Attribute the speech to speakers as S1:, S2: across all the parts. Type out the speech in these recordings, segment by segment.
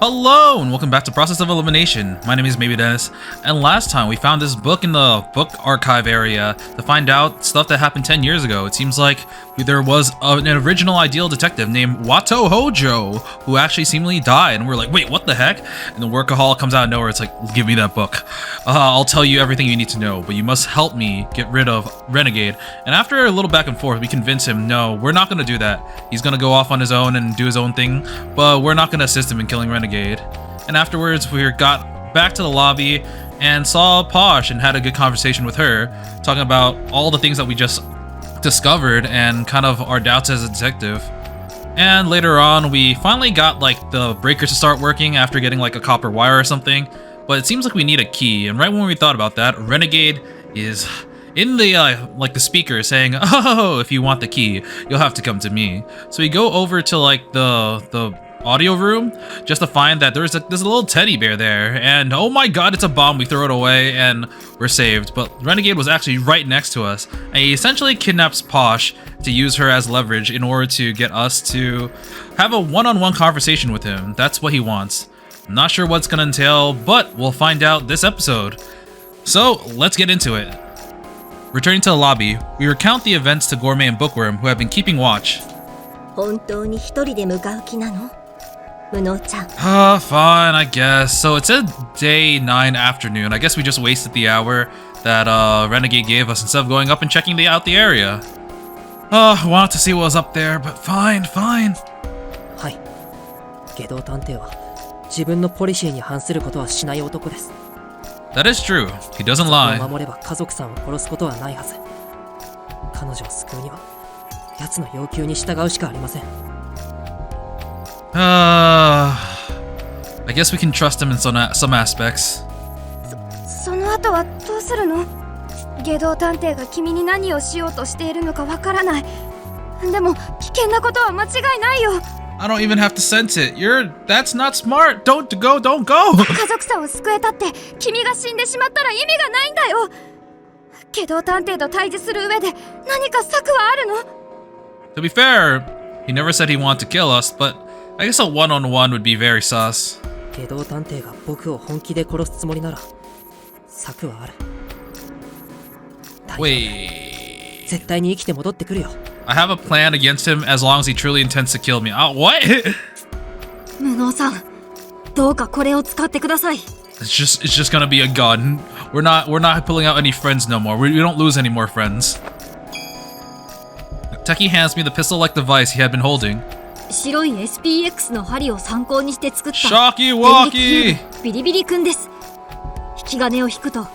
S1: Hello and welcome back to Process of Elimination. My name is Maybe Dennis, and last time we found this book in the book archive area to find out stuff that happened 10 years ago. It seems like there was an original ideal detective named Wato Hojo who actually seemingly died, and we're like, wait, what the heck? And the workaholic comes out of nowhere. It's like, give me that book. I'll tell you everything you need to know, but you must help me get rid of Renegade. And after a little back and forth, we convince him, no, we're not going to do that. He's going to go off on his own and do his own thing, but we're not going to assist him in killing Renegade. And afterwards, we got back to the lobby and saw Posh and had a good conversation with her, talking about all the things that we just discovered and kind of our doubts as a detective. And later on, we finally got like the breakers to start working after getting like a copper wire or something. But it seems like we need a key, and right when we thought about that, Renegade is in the like the speaker saying, "Oh, if you want the key, you'll have to come to me." So we go over to like the audio room just to find that there's a little teddy bear there, and oh my god, it's a bomb. We throw it away and we're saved. But Renegade was actually right next to us, and he essentially kidnaps Posh to use her as leverage in order to get us to have a one-on-one conversation with him. That's what he wants. I'm not sure what it's gonna entail, but we'll find out this episode. So let's get into it. Returning to the lobby, we recount the events to Gourmet and Bookworm, who have been keeping watch.
S2: 本当に一人で向かう気なの? Muno-chan.
S1: Fine, I guess. So it said day 9 afternoon. I guess we just wasted the hour that Renegade gave us instead of going up and checking out the area. I wanted to see what was up there, but fine.
S3: はい。外道探偵は自分のポリシーに反することはしない男です。
S1: That is true. He doesn't lie.
S3: 守れば家族さんを殺すことはないはず。彼女を救うには奴の要求に従うしかありません。
S1: I guess we can trust him in some aspects.
S2: その後はどうするの? 外道探偵が君に何をしようとしているのかわからない。でも危険なことは間違いないよ。
S1: I don't even have to sense it. That's not smart. Don't go.
S2: 家族さんを救えたって君が死んでしまったら意味がないんだよ。外道探偵と対峙する上で何か策はあるの?
S1: To be fair, he never said he wanted to kill us, but I guess a one-on-one would be very sus.
S3: 外道探偵が僕を本気で殺すつもりなら策はある。
S1: Wait.
S3: 絶対に生きて戻ってくるよ。
S1: I have a plan against him as long as he truly intends to kill me. What?
S2: 無能さん、どうかこれを使ってください。
S1: It's just gonna be a gun. We're not pulling out any friends no more. We don't lose any more friends. Techie hands me the pistol-like device he had been holding.
S2: 白い SPX の針を参考にして作った
S1: Shocky Walkie!
S2: ビリビリくんです。引き金を引くと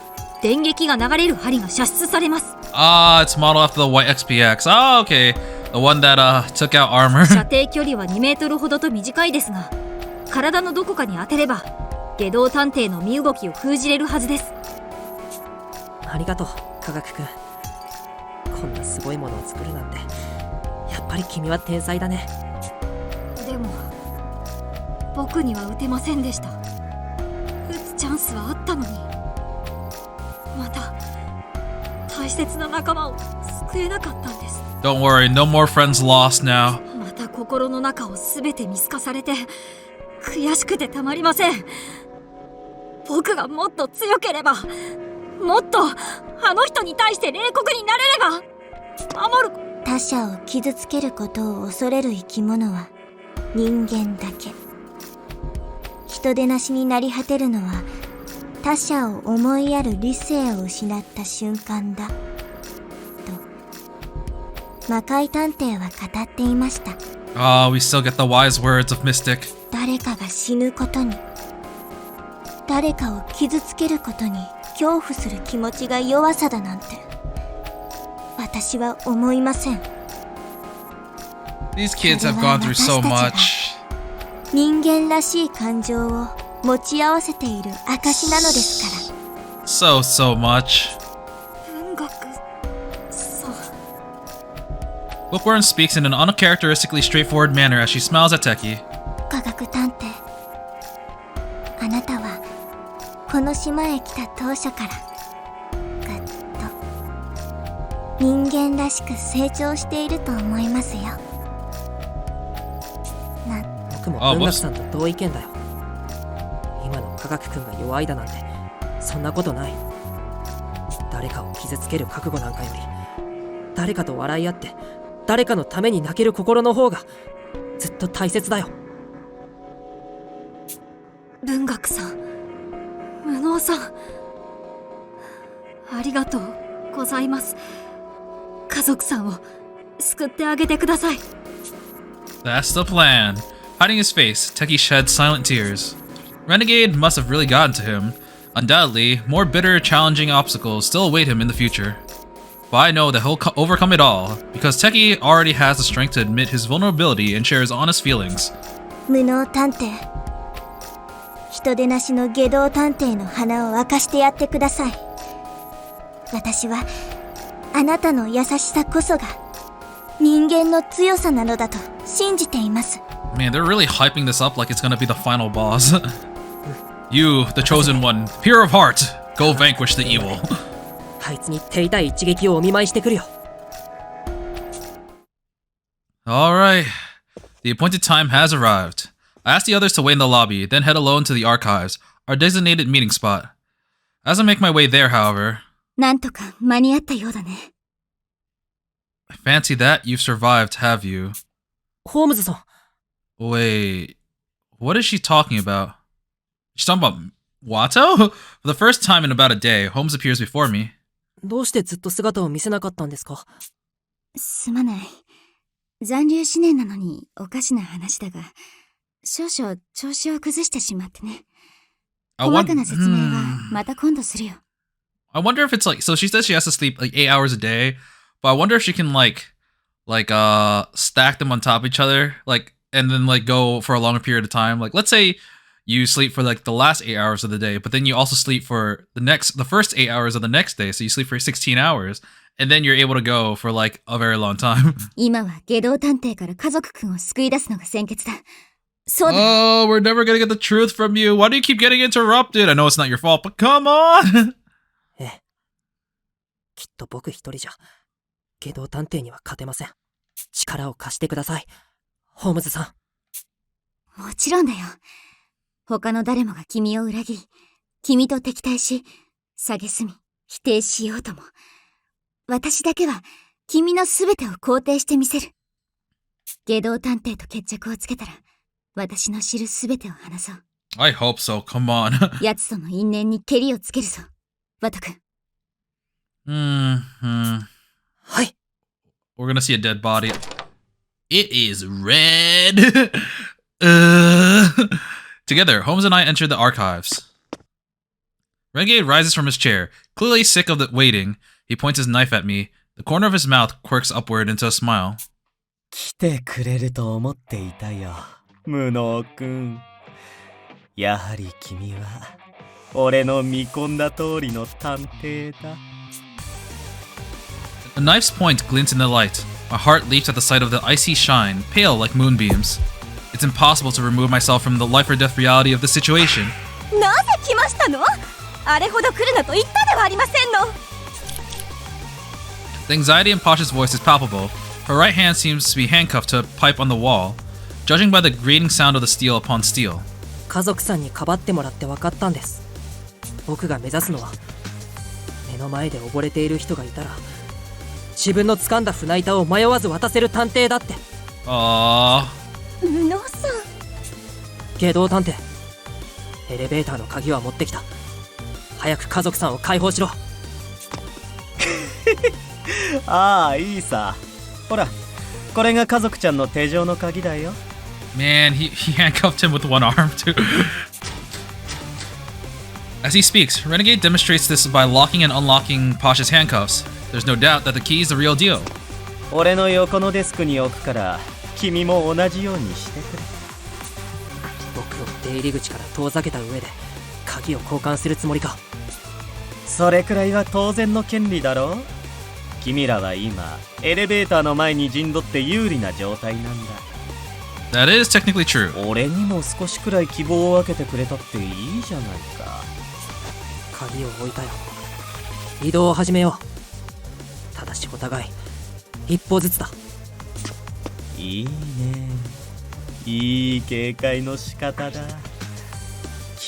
S2: 電撃が流れる針が射出されます。
S1: It's modeled after the white XPX. Okay. The one that took out armor.
S2: 射程距離は2メートルほどと短いですが、体のどこかに当てれば外道探偵の身動きを封じれるはずです。
S3: ありがとう、科学くん。こんなすごいものを作るなんて、やっぱり君は天才だね。
S2: でも僕には撃てませんでした。撃つチャンスはあったのに、また大切な仲間を救えなかったんです。
S1: Don't worry, no more friends lost now.
S2: また心の中を全て見透かされて悔しくてたまりません。僕がもっと強ければ、もっとあの人に対して冷酷になれれば守る。
S4: 他者を傷つけることを恐れる生き物は人間だけ。人でなしになり果てるのは他者を思いやる理性を失った瞬間だと魔界探偵は語っていました。
S1: We still get the wise words of Mystic.
S4: 誰かが死ぬことに、誰かを傷つけることに恐怖する気持ちが弱さだなんて私は思いません。
S1: These kids have gone through so much.
S4: 人間らしい感情を持ち合わせている証なのですから。
S1: So much.
S2: 文学、そう。
S1: Bookworm speaks in an uncharacteristically straightforward manner as she smiles at Techie.
S4: 科学探偵、あなたはこの島へ来た当初からぐっと人間らしく成長していると思いますよ。
S3: 僕も文学さんと同意見だよ。今の科学くんが弱いだなんてそんなことない。誰かを傷つける覚悟なんかより誰かと笑い合って誰かのために泣ける心の方がずっと大切だよ。
S2: 文学さん、無能さん、ありがとうございます。家族さんを救ってあげてください。
S1: That's the plan. Hiding his face, Teki shed silent tears. Renegade must have really gotten to him. Undoubtedly, more bitter, challenging obstacles still await him in the future. But I know that he'll overcome it all, because Teki already has the strength to admit his vulnerability and share his honest feelings.
S4: 無能探偵、人でなしの外道探偵の花を明かしてやってください。私はあなたの優しさこそが人間の強さなのだと信じています。
S1: Man, they're really hyping this up like it's gonna be the final boss. You, the chosen one, pure of heart, go vanquish the evil.
S3: あいつに手痛い一撃をお見舞いしてくるよ。
S1: Alright, the appointed time has arrived. I ask the others to wait in the lobby, then head alone to the archives, our designated meeting spot. As I make my way there, however,
S2: なんとか間に合ったようだね。
S1: I fancy that you've survived, have you?
S3: ホームズさん、
S1: Wait, what is she talking about? She's talking about Watto? For the first time in about a day, Holmes appears before me.
S3: どうしてずっと姿を見せなかったんですか？
S2: すまない。残留思念なのにおかしな話だが、少々調子を崩してしまってね。細かな説明はまた今度するよ。
S1: I wonder if it's like, so she says she has to sleep like 8 hours a day, but I wonder if she can stack them on top of each other, like, and then like go for a longer period of time. Like, let's say you sleep for like the last 8 hours of the day, but then you also sleep for the first 8 hours of the next day. So you sleep for 16 hours, and then you're able to go for like a very long time.
S2: 今は外道探偵から家族くんを救い出すのが先決だ。そうだ。
S1: Oh, we're never gonna get the truth from you. Why do you keep getting interrupted? I know it's not your fault, but come on!
S3: ええ。きっと僕一人じゃ外道探偵には勝てません。力を貸してください、ホームズさん。
S2: もちろんだよ。他の誰もが君を裏切り、君と敵対し、蔑み、否定しようとも。私だけは君のすべてを肯定してみせる。外道探偵と決着をつけたら、私の知るすべてを話そう。
S1: I hope so, come on.
S2: 奴との因縁にケリをつけるぞ、ワト君。
S3: はい。
S1: We're gonna see a dead body. It is red! Together, Holmes and I enter the archives. Renegade rises from his chair, clearly sick of waiting. He points his knife at me. The corner of his mouth quirks upward into a smile.
S5: 来てくれると思っていたよ、無能くん。やはり君は俺の見込んだ通りの探偵だ。
S1: The knife's point glints in the light. My heart leaps at the sight of the icy shine, pale like moonbeams. It's impossible to remove myself from the life or death reality of the situation.
S2: なぜ来ましたの？あれほど来るなと言ったではありませんの。
S1: The anxiety in Pasha's voice is palpable. Her right hand seems to be handcuffed to a pipe on the wall, judging by the grating sound of the steel upon steel.
S3: 家族さんにかばってもらって分かったんです。僕が目指すのは目の前で溺れている人がいたら自分の掴んだ船板を迷わず渡せる探偵だって。
S1: Aww.
S2: 無能さん。
S3: 外道探偵、エレベーターの鍵は持ってきた。早く家族さんを解放しろ。
S5: ああ、いいさ。ほら、これが家族ちゃんの手錠の鍵だよ。
S1: Man, he handcuffed him with one arm, too. As he speaks, Renegade demonstrates this by locking and unlocking Pasha's handcuffs. There's no doubt that the key is the real deal.
S5: 俺の横のデスクに置くから、君も同じようにしてくれ。
S3: 僕を出入り口から遠ざけた上で鍵を交換するつもりか。
S5: それくらいは当然の権利だろう。君らは今、エレベーターの前に陣取って有利な状態なんだ。
S1: That is technically true.
S5: 俺にも少しくらい希望を分けてくれたっていいじゃないか。
S3: 鍵を置いたよ。移動を始めよう。ただしお互い一歩ずつだ。
S5: いいね。いい警戒の仕方だ。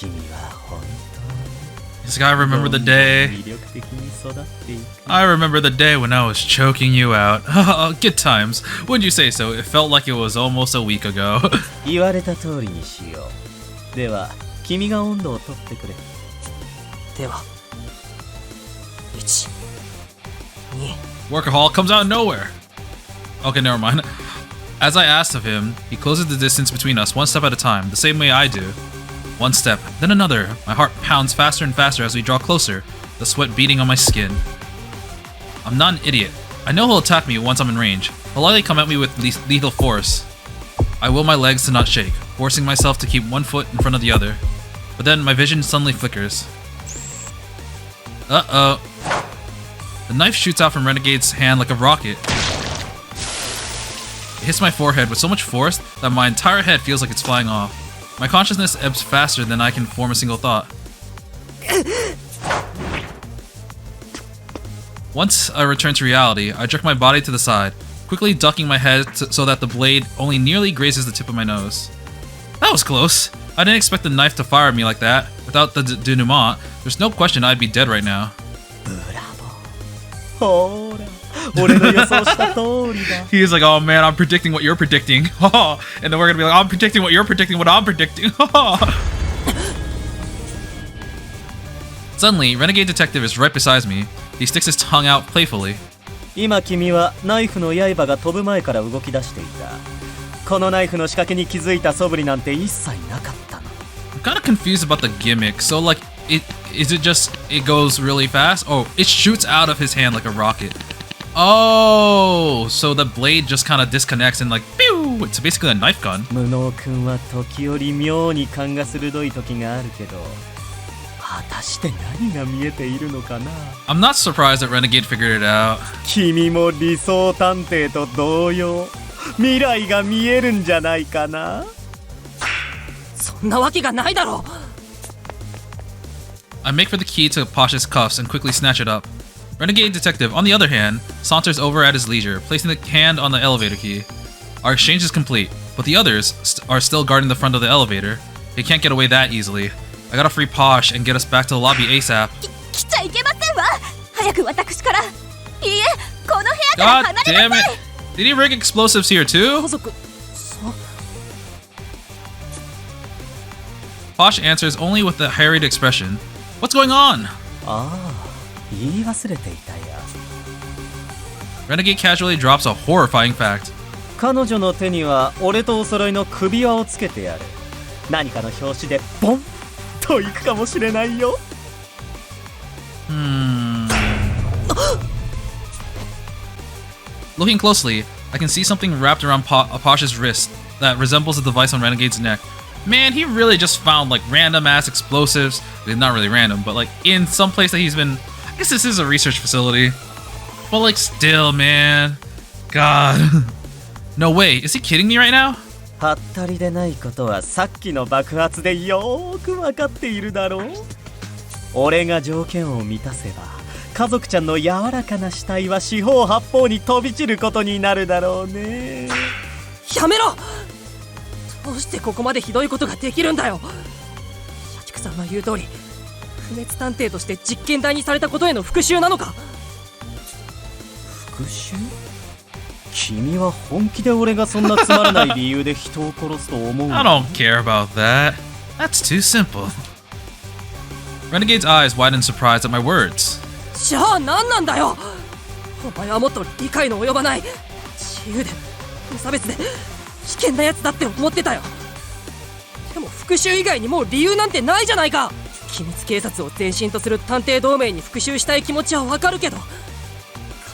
S5: 君は本当に
S1: He's like, I remember the day.
S5: 魅力的に育っていく
S1: I remember the day when I was choking you out. Good times. Wouldn't you say so? It felt like it was almost a week ago.
S5: 言われた通りにしよう。では君が温度を取ってくれ。
S3: では1 2
S1: Workaholic comes out of nowhere. Okay, never mind. As I asked of him, he closes the distance between us one step at a time, the same way I do. One step, then another. My heart pounds faster and faster as we draw closer, the sweat beating on my skin. I'm not an idiot. I know he'll attack me once I'm in range. He'll likely come at me with lethal force. I will my legs to not shake, forcing myself to keep one foot in front of the other. But then my vision suddenly flickers. Uh-oh. The knife shoots out from Renegade's hand like a rocket. It hits my forehead with so much force that my entire head feels like it's flying off. My consciousness ebbs faster than I can form a single thought. Once I return to reality, I jerk my body to the side, quickly ducking my head so that the blade only nearly grazes the tip of my nose. That was close. I didn't expect the knife to fire at me like that. Without the denouement, there's no question I'd be dead right now.
S5: ほら俺の予想した通りだ
S1: He's like, oh man, I'm predicting what you're predicting. And then we're gonna be like, I'm predicting what you're predicting, what I'm predicting. Suddenly, Renegade Detective is right beside me. He sticks his tongue out playfully.
S5: 今君はナイフの刃が飛ぶ前から動き出していた。このナイフの仕掛けに気づいた素振りなんて一切なかったの。
S1: I'm kind of confused about the gimmick. So like, is it just it goes really fast? Oh, it shoots out of his hand like a rocket. Oh, so the blade just kind of disconnects and like, pew! It's basically a knife gun.
S5: 無能君は時折妙に勘が鋭い時があるけど、果たして何が見えているのかな。
S1: I'm not surprised that Renegade figured it out.
S5: 君も理想探偵と同様、未来が見えるんじゃないかな。
S3: そんなわけがないだろう。
S1: I make for the key to Pasha's cuffs and quickly snatch it up. Renegade Detective, on the other hand, saunters over at his leisure, placing the hand on the elevator key. Our exchange is complete, but the others are still guarding the front of the elevator. They can't get away that easily. I gotta free Posh and get us back to the lobby ASAP.
S2: 来ちゃいけませんわ。早く私から。いいえ、この部屋から
S1: God
S2: 離れ
S1: damn
S2: な
S1: it!
S2: さい。
S1: Did he rig explosives here too?
S3: 家族そう
S1: Posh answers only with a harried expression. What's going on?
S5: ああ、言い忘れていたや。
S1: Renegade casually drops a horrifying fact.
S5: 彼女の手には俺とお揃いの首輪をつけてやる。何かの拍子でボンといくかもしれないよ。
S1: Looking closely, I can see something wrapped around Posh's wrist that resembles a device on Renegade's neck. Man, he really just found like random ass explosives. Not really random, but like in some place that he's been. I guess this is a research facility. But like still, man. God. No way. Is he kidding me right now?
S5: はったりでないことはさっきの爆発でよーくわかっているだろう。俺が条件を満たせば家族ちゃんの柔らかな死体は四方八方に飛び散ることになるだろうね。
S3: やめろ。どうしてここまでひどいことができるんだよ。社畜さんの言う通り、不滅探偵として実験台にされたことへの復讐なのか。
S5: 復讐？君は本気で俺がそんなつまらない理由で人を殺すと思うの？
S1: I don't care about that. That's too simple. Renegade's eyes widen in surprise at my words.
S3: じゃあ何なんだよ。お前はもっと理解の及ばない自由で無差別で危険なやつだって思ってたよ。でも復讐以外にもう理由なんてないじゃないか。機密警察を前身とする探偵同盟に復讐したい気持ちはわかるけど、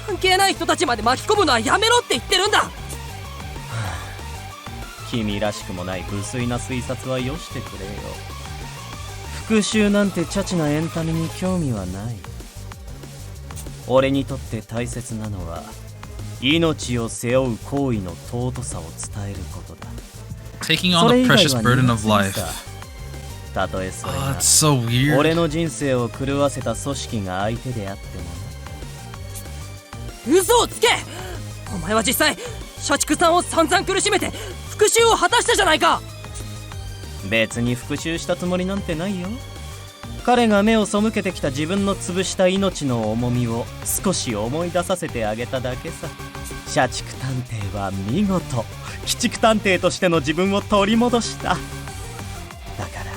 S3: 関係ない人たちまで巻き込むのはやめろって言ってるんだ。
S5: 君らしくもない無粋な推察はよしてくれよ。復讐なんてチャチなエンタメに興味はない。俺にとって大切なのは命を背負う行為の尊さを伝えることだ。
S1: Taking on the precious burden of life.
S5: たとえそれ
S1: Oh,
S5: が
S1: that's so weird.
S5: 俺の人生を狂わせた組織が相手であってもな。
S3: 嘘をつけ。お前は実際社畜さんを散々苦しめて復讐を果たしたじゃないか。
S5: 別に復讐したつもりなんてないよ。彼が目を背けてきた自分の潰した命の重みを少し思い出させてあげただけさ。社畜探偵は見事鬼畜探偵としての自分を取り戻した。だから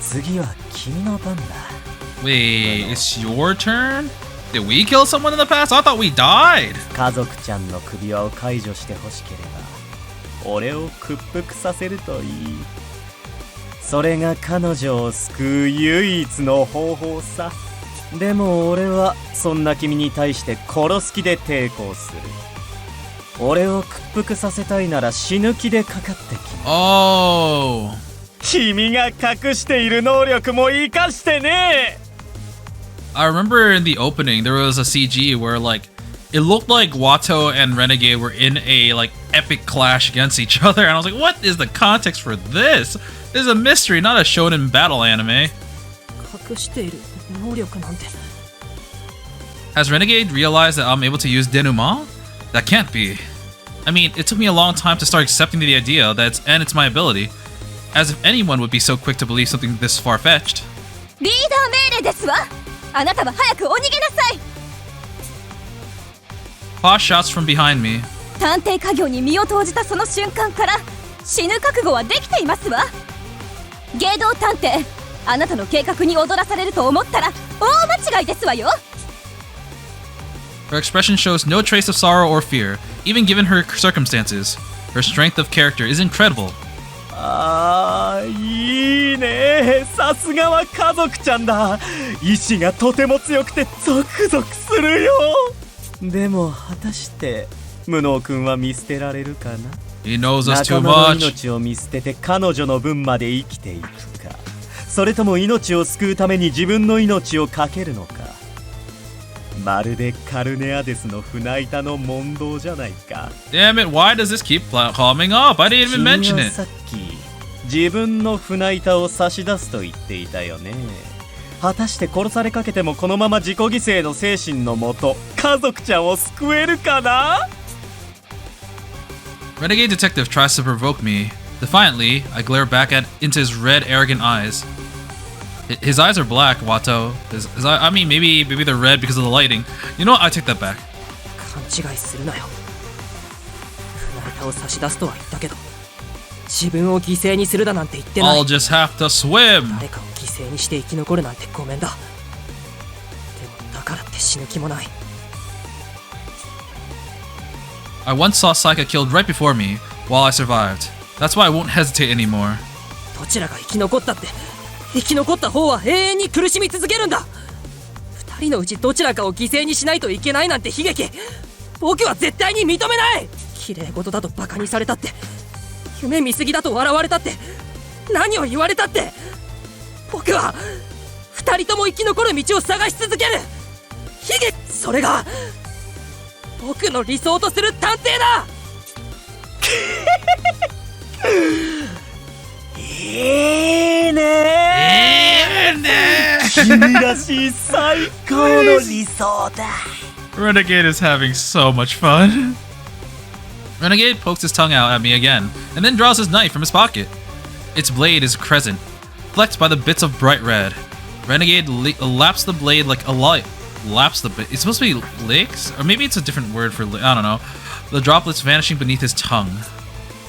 S5: 次は君の番だ。
S1: Wait, it's your turn? Did we kill someone in the past? I thought we died.
S5: 家族ちゃんの首輪を解除してほしければ俺を屈服させるといい。それが彼女を救う唯一の方法さ。でも俺はそんな君に対して殺す気で抵抗する。俺を屈服させたいなら死ぬ気でかかってきな。
S1: Oh.
S5: 君が隠している能力も生かしてね。
S1: I remember in the opening there was a CG where like it looked like Watto and Renegade were in a like epic clash against each other, and I was like, what is the context for this? This is a mystery, not a shonen battle anime.
S3: 隠している能力なんて。
S1: Has Renegade realized that I'm able to use denouement? That can't be. I mean, it took me a long time to start accepting the idea that it's my ability. As if anyone would be so quick to believe something this far-fetched.
S2: リーダー命令ですわ。あなたは早くお逃げなさい。
S1: Paw shouts from behind me.
S2: 探偵家業に身を投じたその瞬間から死ぬ覚悟はできていますわ。芸道探偵、あなたの計画に踊らされると思ったら大間違いですわよ。
S1: Her expression shows no trace of sorrow or fear, even given her circumstances. Her strength of character is incredible.
S5: あー、いいね。さすがは家族ちゃんだ。意志がとても強くてゾクゾクするよ。でも果たして無能君は見捨てられるかな。
S1: He knows us
S5: 仲
S1: too
S5: 間の
S1: much.
S5: 命を見捨てて彼女の分まで生きていくか、それとも命を救うために自分の命を懸けるのか。まるでカルネアデスの船板の問答じゃないか。
S1: Damn it, why does this keep coming up? I didn't even
S5: 君
S1: mention
S5: は
S1: it.
S5: さっき自分の船板を差し出すと言っていたよね。果たして殺されかけてもこのまま自己犠牲の精神のもと家族ちゃんを救えるかな。
S1: Renegade detective tries to provoke me. Defiantly, I glare back into his red, arrogant eyes. His eyes are black, Watto. I mean, maybe they're red because of the lighting. You know what? I take that back.
S3: 勘違いするなよ。船板を差し出すとは言ったけど、自分を犠牲にするだなんて言ってない。
S1: I'll just have to swim.
S3: 誰かを犠牲にして生き残るなんてごめんだ。でもだからって死ぬ気もない。
S1: I once saw Saika killed right before me, while I survived. That's why I won't hesitate anymore.
S3: どちらが生き残ったって、生き残った方は永遠に苦しみ続けるんだ。二人のうちどちらかを犠牲にしないといけないなんて悲劇、僕は絶対に認めない。綺麗事だとバカにされたって、夢見すぎだと笑われたって、何を言われたって、僕は二人とも生き残る道を探し続ける。悲劇、それが僕の理想とする探偵だ。
S5: いいね。君らしい最高の理想だ。
S1: Renegade is having so much fun. Renegade pokes his tongue out at me again, and then draws his knife from his pocket. Its blade is crescent, flecked by the bits of bright red. Renegade laps the blade like a light. Laps the blade. It's supposed to be licks? Or maybe it's a different word for I don't know. The droplets vanishing beneath his tongue.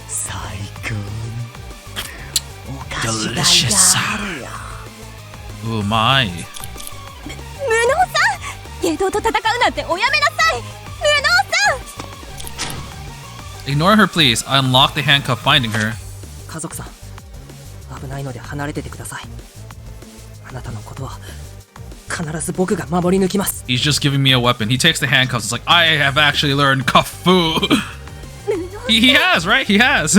S5: 最高。お菓子が
S1: Delicious.
S5: あるよ。
S1: Ooh, my.
S2: 無能さん、芸道と戦うなんておやめなさい。無能さん。
S1: Ignore her, please. I unlock the handcuff, finding her.
S3: 家族さん、危ないので離れててください。あなたのことは必ず僕が守り抜きます。
S1: He's just giving me a weapon. He takes the handcuffs. It's like, I have actually learned kung fu. He has, right? He has.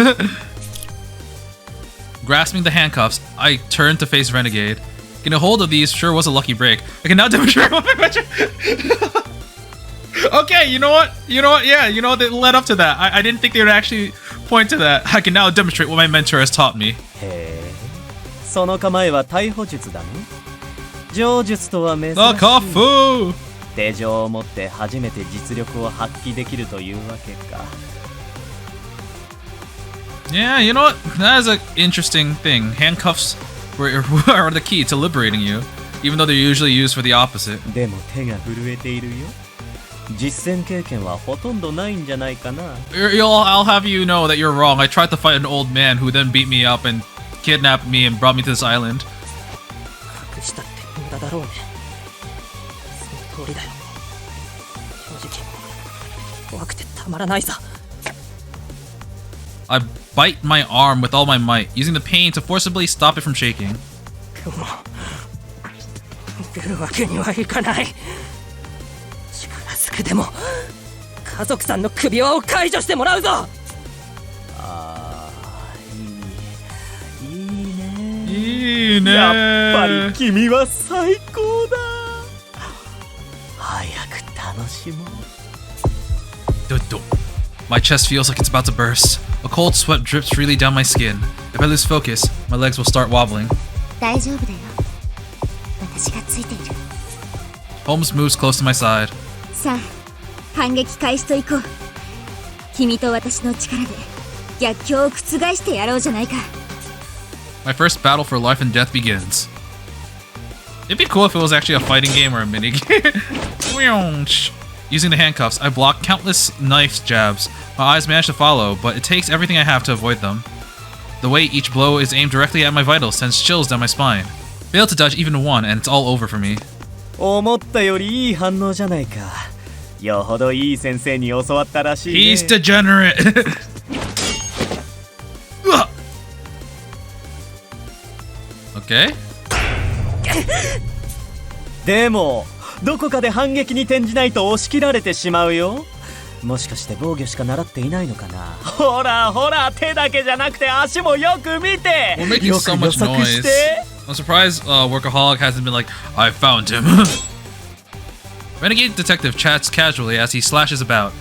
S1: Grasping the handcuffs, I turn to face Renegade. Getting a hold of these sure was a lucky break. I can now demonstrate what my mentor... Okay, you know what? Yeah, you know what? They led up to that. I didn't think they would actually point to that. I can now demonstrate what my mentor has taught me.
S5: へえ、その構えは逮捕術だね。上術とは珍しい。
S1: The kung fu!
S5: 手錠を持って初めて実力を発揮できるというわけか。
S1: Yeah, you know what? That is an interesting thing. Handcuffs are the key to liberating you, even though they're usually used for the opposite.
S5: でも手が震えているよ。実践経験はほとんどないんじゃないかな。
S1: I'll have you know that you're wrong. I tried to fight an old man who then beat me up and kidnapped me and brought me to this island.
S3: 隠したって無駄だろうね。その通りだよ。正直怖くてたまらないさ。
S1: I bite my arm with all my might, using the pain to forcibly stop it from shaking.
S3: でも来るわけにはいかない。力ずくでも家族さんの首輪を解除してもらうぞ。
S5: あー、いいね。
S1: いいね。
S5: やっぱり君は最高だ。早く楽しもう。
S1: My chest feels like it's about to burst. A cold sweat drips freely down my skin. If I lose focus, my legs will start wobbling.
S4: 大丈夫だよ。私がついている。
S1: Holmes moves close to my side.
S2: さあ、反撃開始と行こう。君と私の力で逆境を覆してやろうじゃないか。
S1: My first battle for life and death begins. It'd be cool if it was actually a fighting game or a minigame. Using the handcuffs, I block countless knife jabs. My eyes manage to follow, but it takes everything I have to avoid them. The way each blow is aimed directly at my vitals sends chills down my spine. Fail to dodge even one, and it's all over for me.
S5: 思ったよりいい反応じゃないか。よほどいい先生に教わったらしいね。
S1: He's degenerate! Okay.
S5: でもどこかで反撃に転じないと押し切られてしまうよ。もしかして防御しか習っていないのかな。ほらほら、手だけじゃなくて足もよく見て。
S1: We're making so much noise. I'm surprised Workaholic hasn't been like, I found him. Renegade Detective chats casually as he slashes about.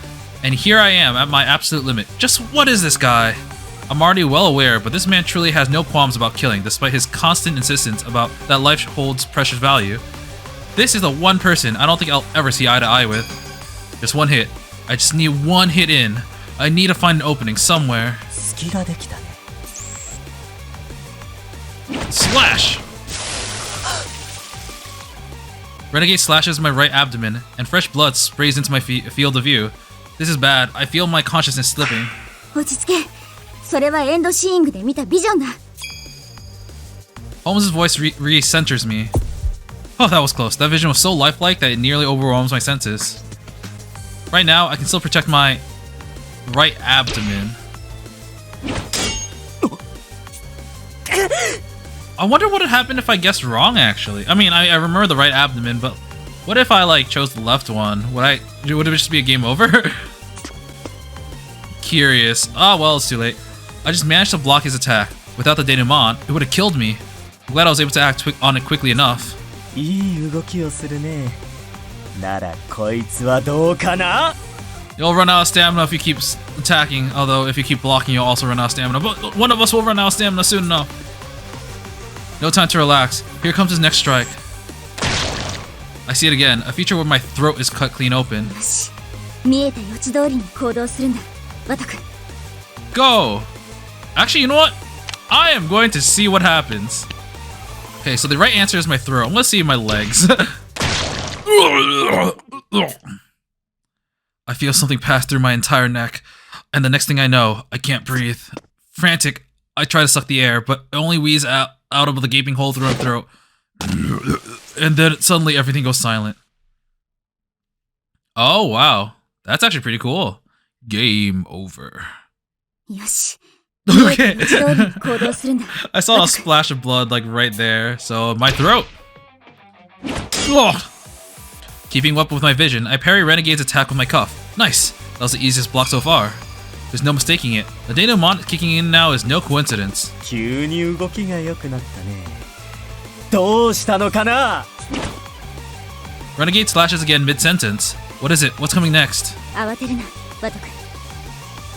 S1: And here I am at my absolute limit. Just what is this guy? I'm already well aware, but this man truly has no qualms about killing, despite his constant insistence about that life holds precious value. This is the one person I don't think I'll ever see eye to eye with. Just one hit. I just need one hit in. I need to find an opening somewhere.
S5: 隙ができたね。
S1: Slash! Renegade slashes my right abdomen, and fresh blood sprays into my field of view. This is bad. I feel my consciousness slipping.
S2: 落ち着け。それはエンドシーイングで見たビジョンだ。
S1: Holmes' voice re-centers me. Oh, that was close. That vision was so lifelike that it nearly overwhelms my senses. Right now, I can still protect my right abdomen. I wonder what would happen if I guessed wrong, actually. I mean, I remember the right abdomen, but what if I, like, chose the left one? Would it just be a game over? Curious. Oh, well, it's too late. I just managed to block his attack. Without the denouement, it would have killed me. I'm glad I was able to act on it quickly enough.
S5: いい動きをするね。ならこいつはどうかな。
S1: You'll run out of stamina if you keep attacking, although if you keep blocking, you'll also run out of stamina. But one of us will run out of stamina soon enough. No time to relax. Here comes his next strike. I see it again, a feature where my throat is cut clean open.
S2: よし、見えた予知通りに行動するんだ。ワト君。
S1: Go! Actually, you know what? I am going to see what happens. Okay, so the right answer is my throat. Let's see my legs. I feel something pass through my entire neck, and the next thing I know, I can't breathe. Frantic, I try to suck the air, but it only wheezes out of the gaping hole through my throat. And then suddenly everything goes silent. Oh, wow. That's actually pretty cool. Game over.
S2: よし。
S1: Okay.
S2: 見えた予知通りに行動するんだ。
S1: I saw a splash of blood like right there, so my throat. Ugh. Keeping up with my vision, I parry Renegade's attack with my cuff. Nice! That was the easiest block so far. There's no mistaking it. The denouement kicking in now is no coincidence.
S5: 急に動きが良くなったね。どうしたのかな。
S1: Renegade slashes again mid-sentence. What is it? What's coming next?
S2: 慌てるな、ワト君。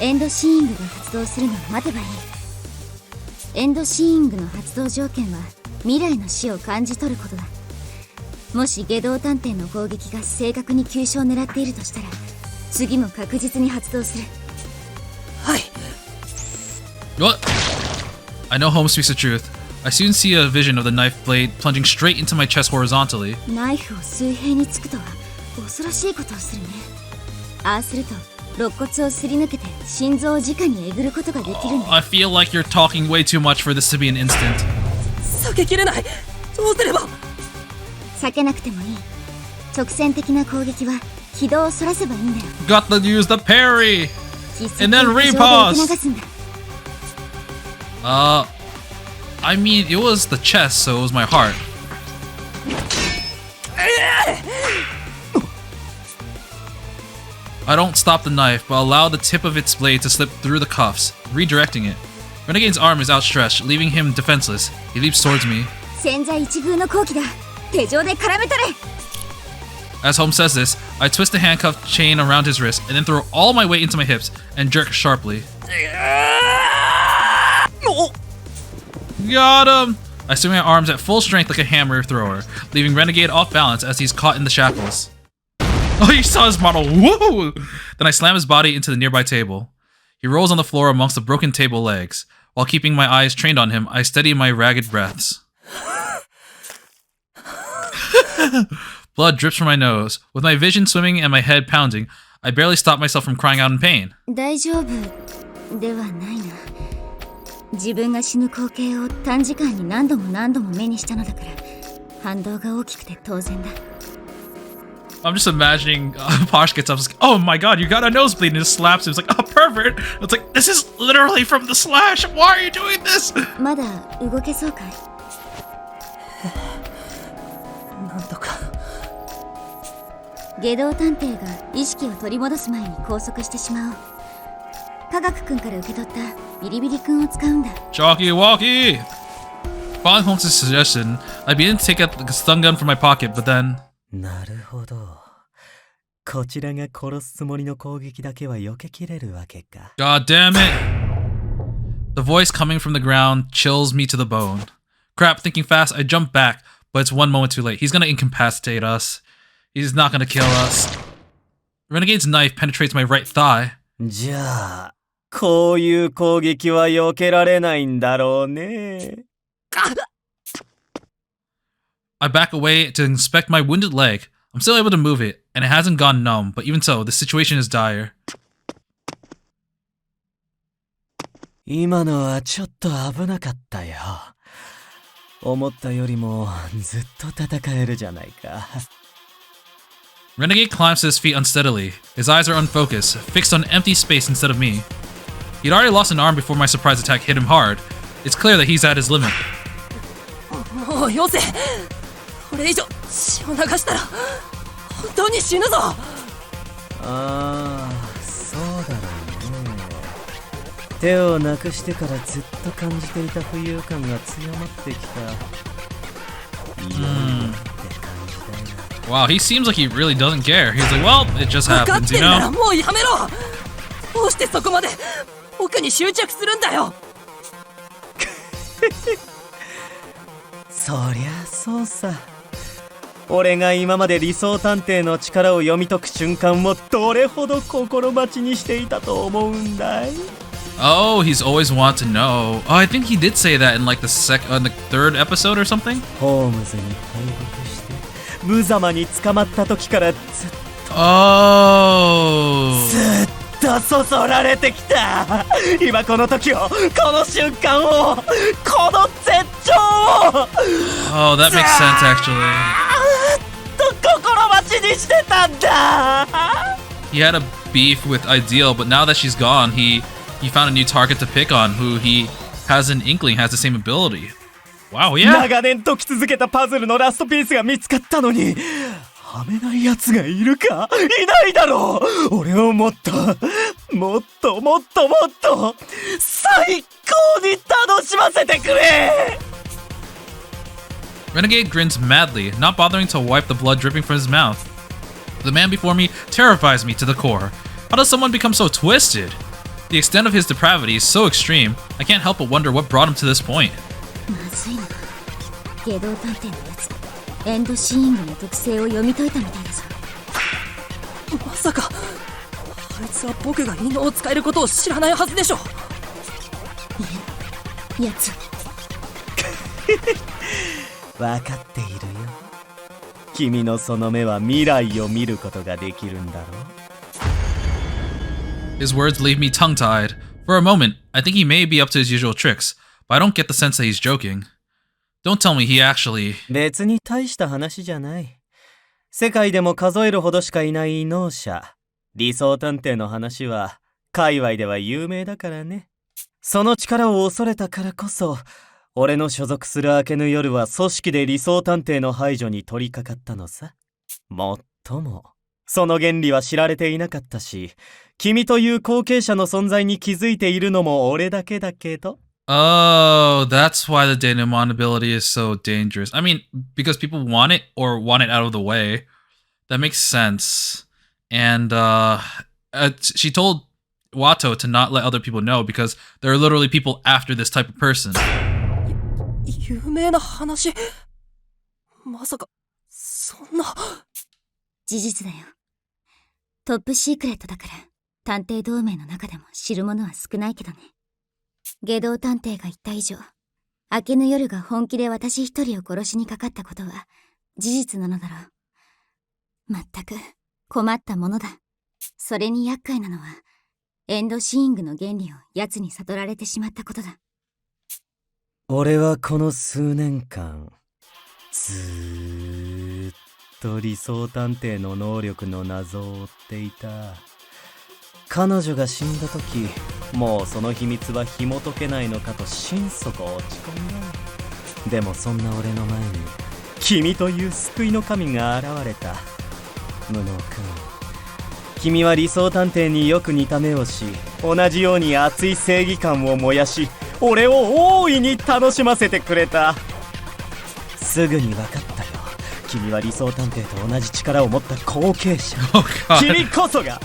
S2: エンドシーイングが発動するのを待てばいい。エンドシーイングの発動条件は未来の死を感じ取ることだ。もし下道探偵の攻撃が正確に急所を狙っているとしたら、次も確実に発動する。
S3: はい。
S1: What? I know Holmes speaks the truth. I soon see a vision of the knife blade plunging straight into my chest horizontally.
S2: ナイフを水平につくとは恐ろしいことをするね。ああすると肋骨をすり抜けて心臓を直にえぐることができるんだ。
S1: I feel like you're talking way too much for this to be an instant.
S3: 避けきれない。どうすれば。
S2: 避けなくてもいい。直線的な攻撃は軌道をそらせばいいんだよ。
S1: Got to use the parry!
S2: 実
S1: And then
S2: を
S1: riposte!
S2: 受け流すんだ。
S1: I mean, it was the chest, so it was my heart. I don't stop the knife, but allow the tip of its blade to slip through the cuffs, redirecting it. Renegade's arm is outstretched, leaving him defenseless. He leaps towards me.
S2: 千載一遇の好機だ。手錠で絡めとれ。
S1: As Holmes says this, I twist the handcuff chain around his wrist and then throw all my weight into my hips and jerk sharply. Got him! I swing my arms at full strength like a hammer thrower, leaving Renegade off balance as he's caught in the shackles. Oh, you saw his model. Woo! Then I slam his body into the nearby table. He rolls on the floor amongst the broken table legs. While keeping my eyes trained on him, I steady my ragged breaths. Blood drips from my nose. With my vision swimming and my head pounding, I barely stop myself from crying out in pain.
S2: 大丈夫ではないな。自分が死ぬ光景を短時間に何度も何度も目にしたのだから反動が大きくて当然だ。
S1: I'm just imagining Posh gets up and says, oh my god, you got a nosebleed, and just slaps him. It's like, oh, pervert. It's like, this is literally from the slash. Why are you doing this?
S2: まだ動けそうかい？
S3: なんとか。
S2: 外道探偵が意識を取り戻す前に拘束してしまおう。科学君から受け取ったビリビリ君を使うんだ。
S1: Chalky walkie! Following Holmes' suggestion, I begin to take out the stun gun from my pocket, but then...
S5: なるほど。こちらが殺すつもりの攻撃だけは避けきれるわけか。
S1: God damn it! The voice coming from the ground chills me to the bone. Crap, thinking fast, I jump back, but it's one moment too late. He's gonna incapacitate us. He's not gonna kill us. Renegade's knife penetrates my right thigh.
S5: じゃあ、こういう攻撃は避けられないんだろうね。
S1: I back away to inspect my wounded leg. I'm still able to move it, and it hasn't gone numb, but even so, the situation is dire.
S5: 今のはちょっと危なかったよ。思ったよりもずっと戦えるじゃないか。
S1: Renegade climbs to his feet unsteadily. His eyes are unfocused, fixed on empty space instead of me. He'd already lost an arm before my surprise attack hit him hard. It's clear that he's at his limit.
S3: もうよせ。これ以上血を流したら本当に死ぬぞ。
S5: ああ、そうだろうね。手をなくしてからずっと感じていた浮遊感が強まってきた。
S1: Wow, he seems like he really doesn't care. He's like, well, it just
S3: 分かっ
S1: happens,
S3: て
S1: you
S3: るなら
S1: know?
S3: もうやめろ。どうしてそこまで僕に執着するんだよ。
S5: そりゃそうさ。俺が今まで理想探偵の力を読み解く瞬間をどれほど心待ちにしていたと思うんだい。
S1: Oh, he's always want to know. Oh, I think he did say that in like the third episode or something.
S5: ホームズに敗北して無様に捕まった時からずっ
S1: Oh.
S5: とそそられてきた。今この時を、この瞬間を、この絶頂を
S1: Oh, that makes sense actually.
S5: と心待ちにしてたんだ。
S1: He had a beef with Ideal, but now that she's gone, he found a new target to pick on who he has an inkling has the same ability. Wow, yeah.
S5: 長年解き続けたパズルのラストピースが見つかったのに、はめない奴がいるか？いないだろう。俺をもっと最高に楽しませてくれ。
S1: Renegade grins madly, not bothering to wipe the blood dripping from his mouth. The man before me terrifies me to the core. How does someone become so twisted? The extent of his depravity is so extreme, I can't help but wonder what brought him to this point.
S2: まずいな。外道探偵のやつエンドシーイングの特性を読み解いたみたいだぞ。
S3: まさかあいつは僕が異能を使えることを知らないはずでしょ。
S2: いる
S4: やつ。
S5: 分かっているよ。君のその目は未来を見ることができるんだろう。
S1: His words leave me tongue-tied. For a moment, I think he may be up to his usual tricks, but I don't get the sense that he's joking. Don't tell me he actually...
S5: 別に大した話じゃない。世界でも数えるほどしかいない異能者、理想探偵の話は界隈では有名だからね。その力を恐れたからこそ、俺の所属する明けぬ夜は組織で理想探偵の排除に取り掛かったのさ。もっともその原理は知られていなかったし、君という後継者の存在に気づいているのも俺だけだけど。
S1: Oh, that's why the denouement ability is so dangerous. I mean, because people want it or want it out of the way. That makes sense. And she told Watto to not let other people know because there are literally people after this type of person.
S3: 有名な話。まさかそんな。
S4: 事実だよ。トップシークレットだから探偵同盟の中でも知る者は少ないけどね。外道探偵が言った以上、明けぬ夜が本気で私一人を殺しにかかったことは事実なのだろう。まったく困ったものだ。それに厄介なのはエンドシーイングの原理を奴に悟られてしまったことだ。
S5: 俺はこの数年間ずーっと理想探偵の能力の謎を追っていた。彼女が死んだ時、もうその秘密は紐解けないのかと心底落ち込んだ。でもそんな俺の前に君という救いの神が現れた。無能君、君は理想探偵によく似た目をし、同じように熱い正義感を燃やし、俺を大いに楽しませてくれた。すぐに分かったよ。君は理想探偵と同じ力を持った後継者。君こそが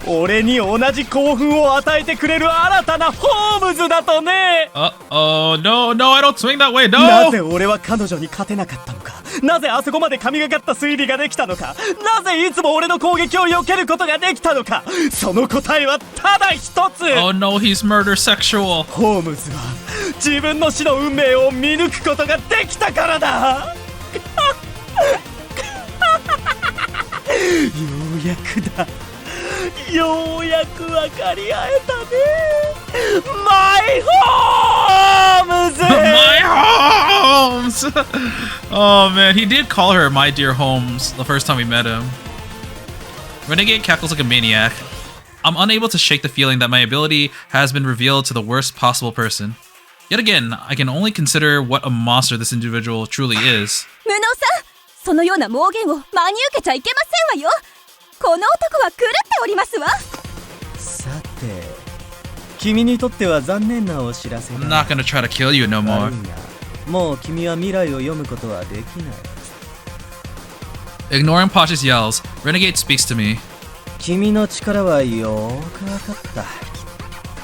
S5: 俺に同じ興奮を与えてくれる新たなホームズだとね。
S1: Uh-oh, no, I don't swing that way, no!
S5: なぜ俺は彼女に勝てなかったのか。なぜあそこまで神がかった推理ができたのか。なぜいつも俺の攻撃を避けることができたのか。その答えはただ一つ。
S1: Oh no, he's murder sexual.
S5: ホームズは自分の死の運命を見抜くことができたからだ。ようやくだ。ようやく分かり合えたね。マイホームズ
S1: My Holmes! Oh man, he did call her My Dear Holmes the first time we met him. Renegade cackles like a maniac. I'm unable to shake the feeling that my ability has been revealed to the worst possible person. Yet again, I can only consider what a monster this individual truly is.
S2: 無能さん、そのような妄言を真に受けちゃいけませんわよ。この男は狂っておりますわ。
S5: さて、君にとっては残念なお知らせだ。
S1: I'm not gonna try to kill you no more.
S5: もう君は未来を読むことはできない。
S1: Ignoring Pasha's yells, Renegade speaks to me.
S5: 君の力はよーく分かった。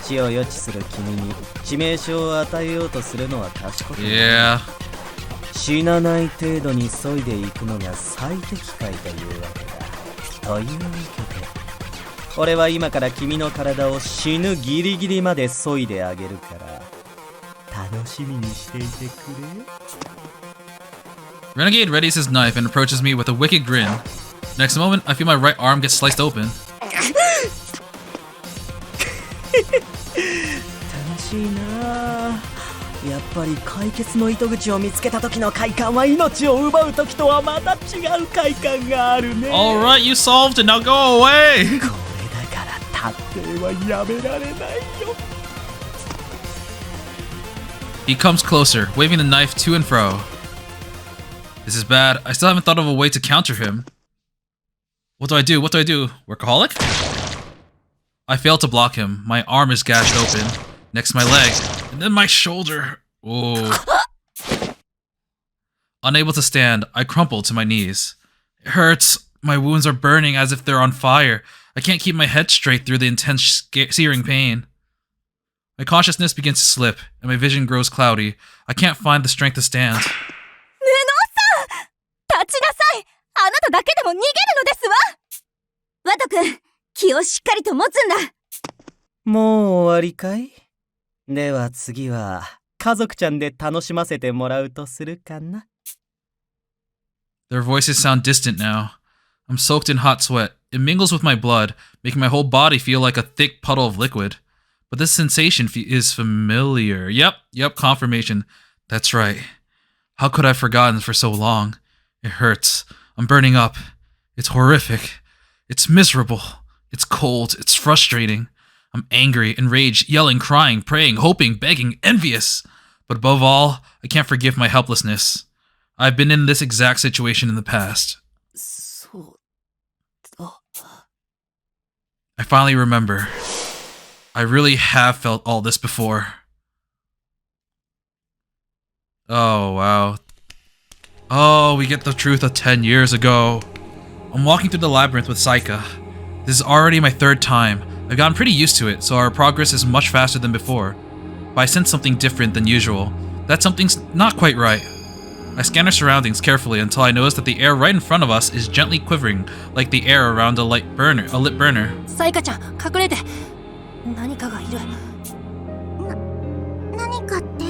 S5: 死を予知する君に致命傷を与えようとするのは賢くない。
S1: Yeah.
S5: 死なない程度に削いでいくのが最適解というわけだ。というわけで、俺は今から君の体を死ぬギリギリまで削いであげるから、楽しみにしていてくれ。
S1: Renegade readies his knife and approaches me with a wicked grin. Next moment, I feel my right arm get sliced open.
S5: 楽しいなあ。やっぱり解決の糸口を見つけた時の快感は命を奪う時とはまた違う快感があるね。
S1: Alright, you solved it, now go away!
S5: これだから探偵はやめられないよ。
S1: He comes closer, waving the knife to and fro. This is bad. I still haven't thought of a way to counter him. What do I do? What do I do? Workaholic? I fail to block him. My arm is gashed open. Next to my leg. And then my shoulder. Oh. Unable to stand, I crumple to my knees. It hurts. My wounds are burning as if they're on fire. I can't keep my head straight through the intense searing pain. My consciousness begins to slip, and my vision grows cloudy. I can't find the strength to stand.
S2: 無能さん、立ちなさい。あなただけでも逃げるのですわ。ワト君、気をしっかりと持つんだ。
S5: もう終わりかい？では次は家族ちゃんで楽しませてもらうとするかな。
S1: Their voices sound distant now. I'm soaked in hot sweat. It mingles with my blood, making my whole body feel like a thick puddle of liquid. But this sensation is familiar. Yep, confirmation. That's right. How could I have forgotten for so long? It hurts. I'm burning up. It's horrific. It's miserable. It's cold. It's frustrating. I'm angry, enraged, yelling, crying, praying, hoping, begging, envious. But above all, I can't forgive my helplessness. I've been in this exact situation in the past.
S3: そうだ。
S1: I finally remember. I really have felt all this before. Oh, wow. Oh, we get the truth of 10 years ago. I'm walking through the labyrinth with Saika. This is already my third time. I've gotten pretty used to it, so our progress is much faster than before. But I sense something different than usual. That something's not quite right. I scan our surroundings carefully until I notice that the air right in front of us is gently quivering, like the air around a lit burner.
S3: サイカちゃん、隠れて。何かがいる。
S4: 何かって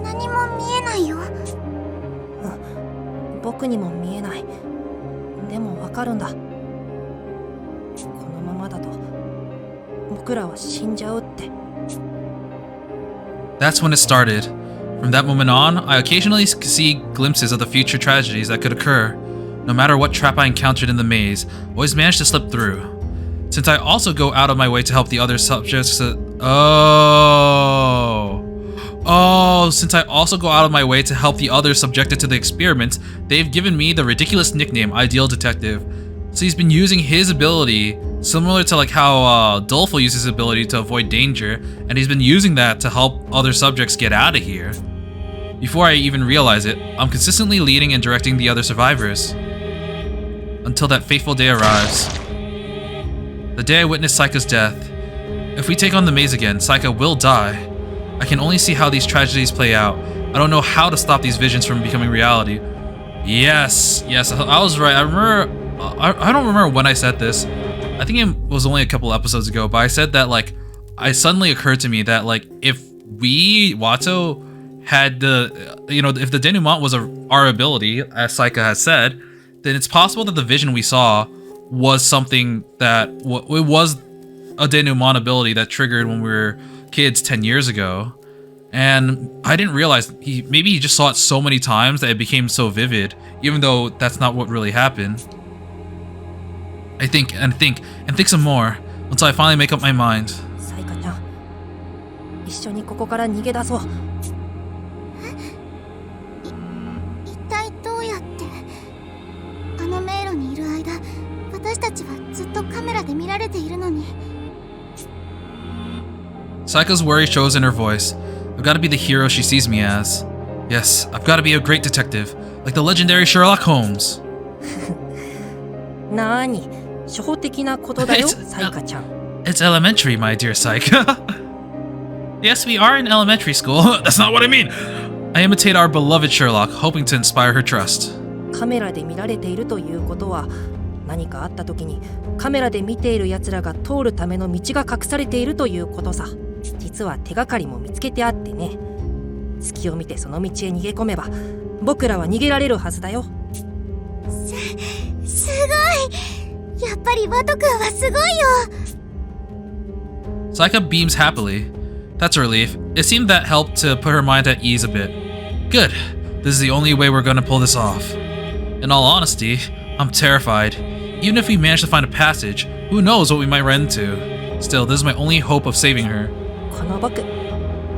S4: 何も見えないよ。
S3: 僕にも見えない。でもわかるんだ。このままだと僕らは死んじゃうって。
S1: That's when it started. From that moment on, I occasionally see glimpses of the future tragedies that could occur. No matter what trap I encountered in the maze, I always managed to slip through. Since I also go out of my way to help the other subjects since I also go out of my way to help the others subjected to the experiments, they've given me the ridiculous nickname Ideal Detective. So he's been using his ability, similar to like how Dolfo uses his ability to avoid danger, and he's been using that to help other subjects get out of here. Before I even realize it, I'm consistently leading and directing the other survivors. Until that fateful day arrives. The day I witnessed Saika's death. If we take on the maze again, Saika will die. I can only see how these tragedies play out. I don't know how to stop these visions from becoming reality. Yes, I was right. I don't remember when I said this. I think it was only a couple episodes ago, but I said that like, it suddenly occurred to me that like, if we, Watto, had the, if the denouement was our ability, as Saika has said, then it's possible that the vision we saw was something that, it was a denouement ability that triggered when we were kids 10 years ago. And I didn't realize, maybe he just saw it so many times that it became so vivid, even though that's not what really happened. I think some more, until I finally make up my mind.
S3: サイカちゃん、一緒にここから逃げ出そう。
S4: 一体どうやって？あの迷路にいる間、私たちはずっとカメラで見られているのに。
S1: Saika's worry shows in her voice. I've got to be the hero she sees me as. Yes, I've got to be a great detective, like the legendary Sherlock Holmes.
S3: なーに、初歩的なことだよ、サイカちゃん。
S1: It's elementary, my dear Saika. Yes, we are in elementary school. That's not what I mean. I imitate our beloved Sherlock, hoping to inspire her trust.
S3: カメラで見られているということは、何かあった時にカメラで見ている奴らが通るための道が隠されているということさ。実は手がかりも見つけてあってね。隙を見てその道へ逃げ込めば、僕らは逃げられるはずだよ。
S4: すごい。やっぱりワトくんはすごいよ。
S1: Saika beams happily. That's a relief. It seemed that helped to put her mind at ease a bit. Good. This is the only way we're gonna pull this off. In all honesty, I'm terrified. Even if we manage to find a passage, who knows what we might run into. Still, this is my only hope of saving her.
S3: この僕、理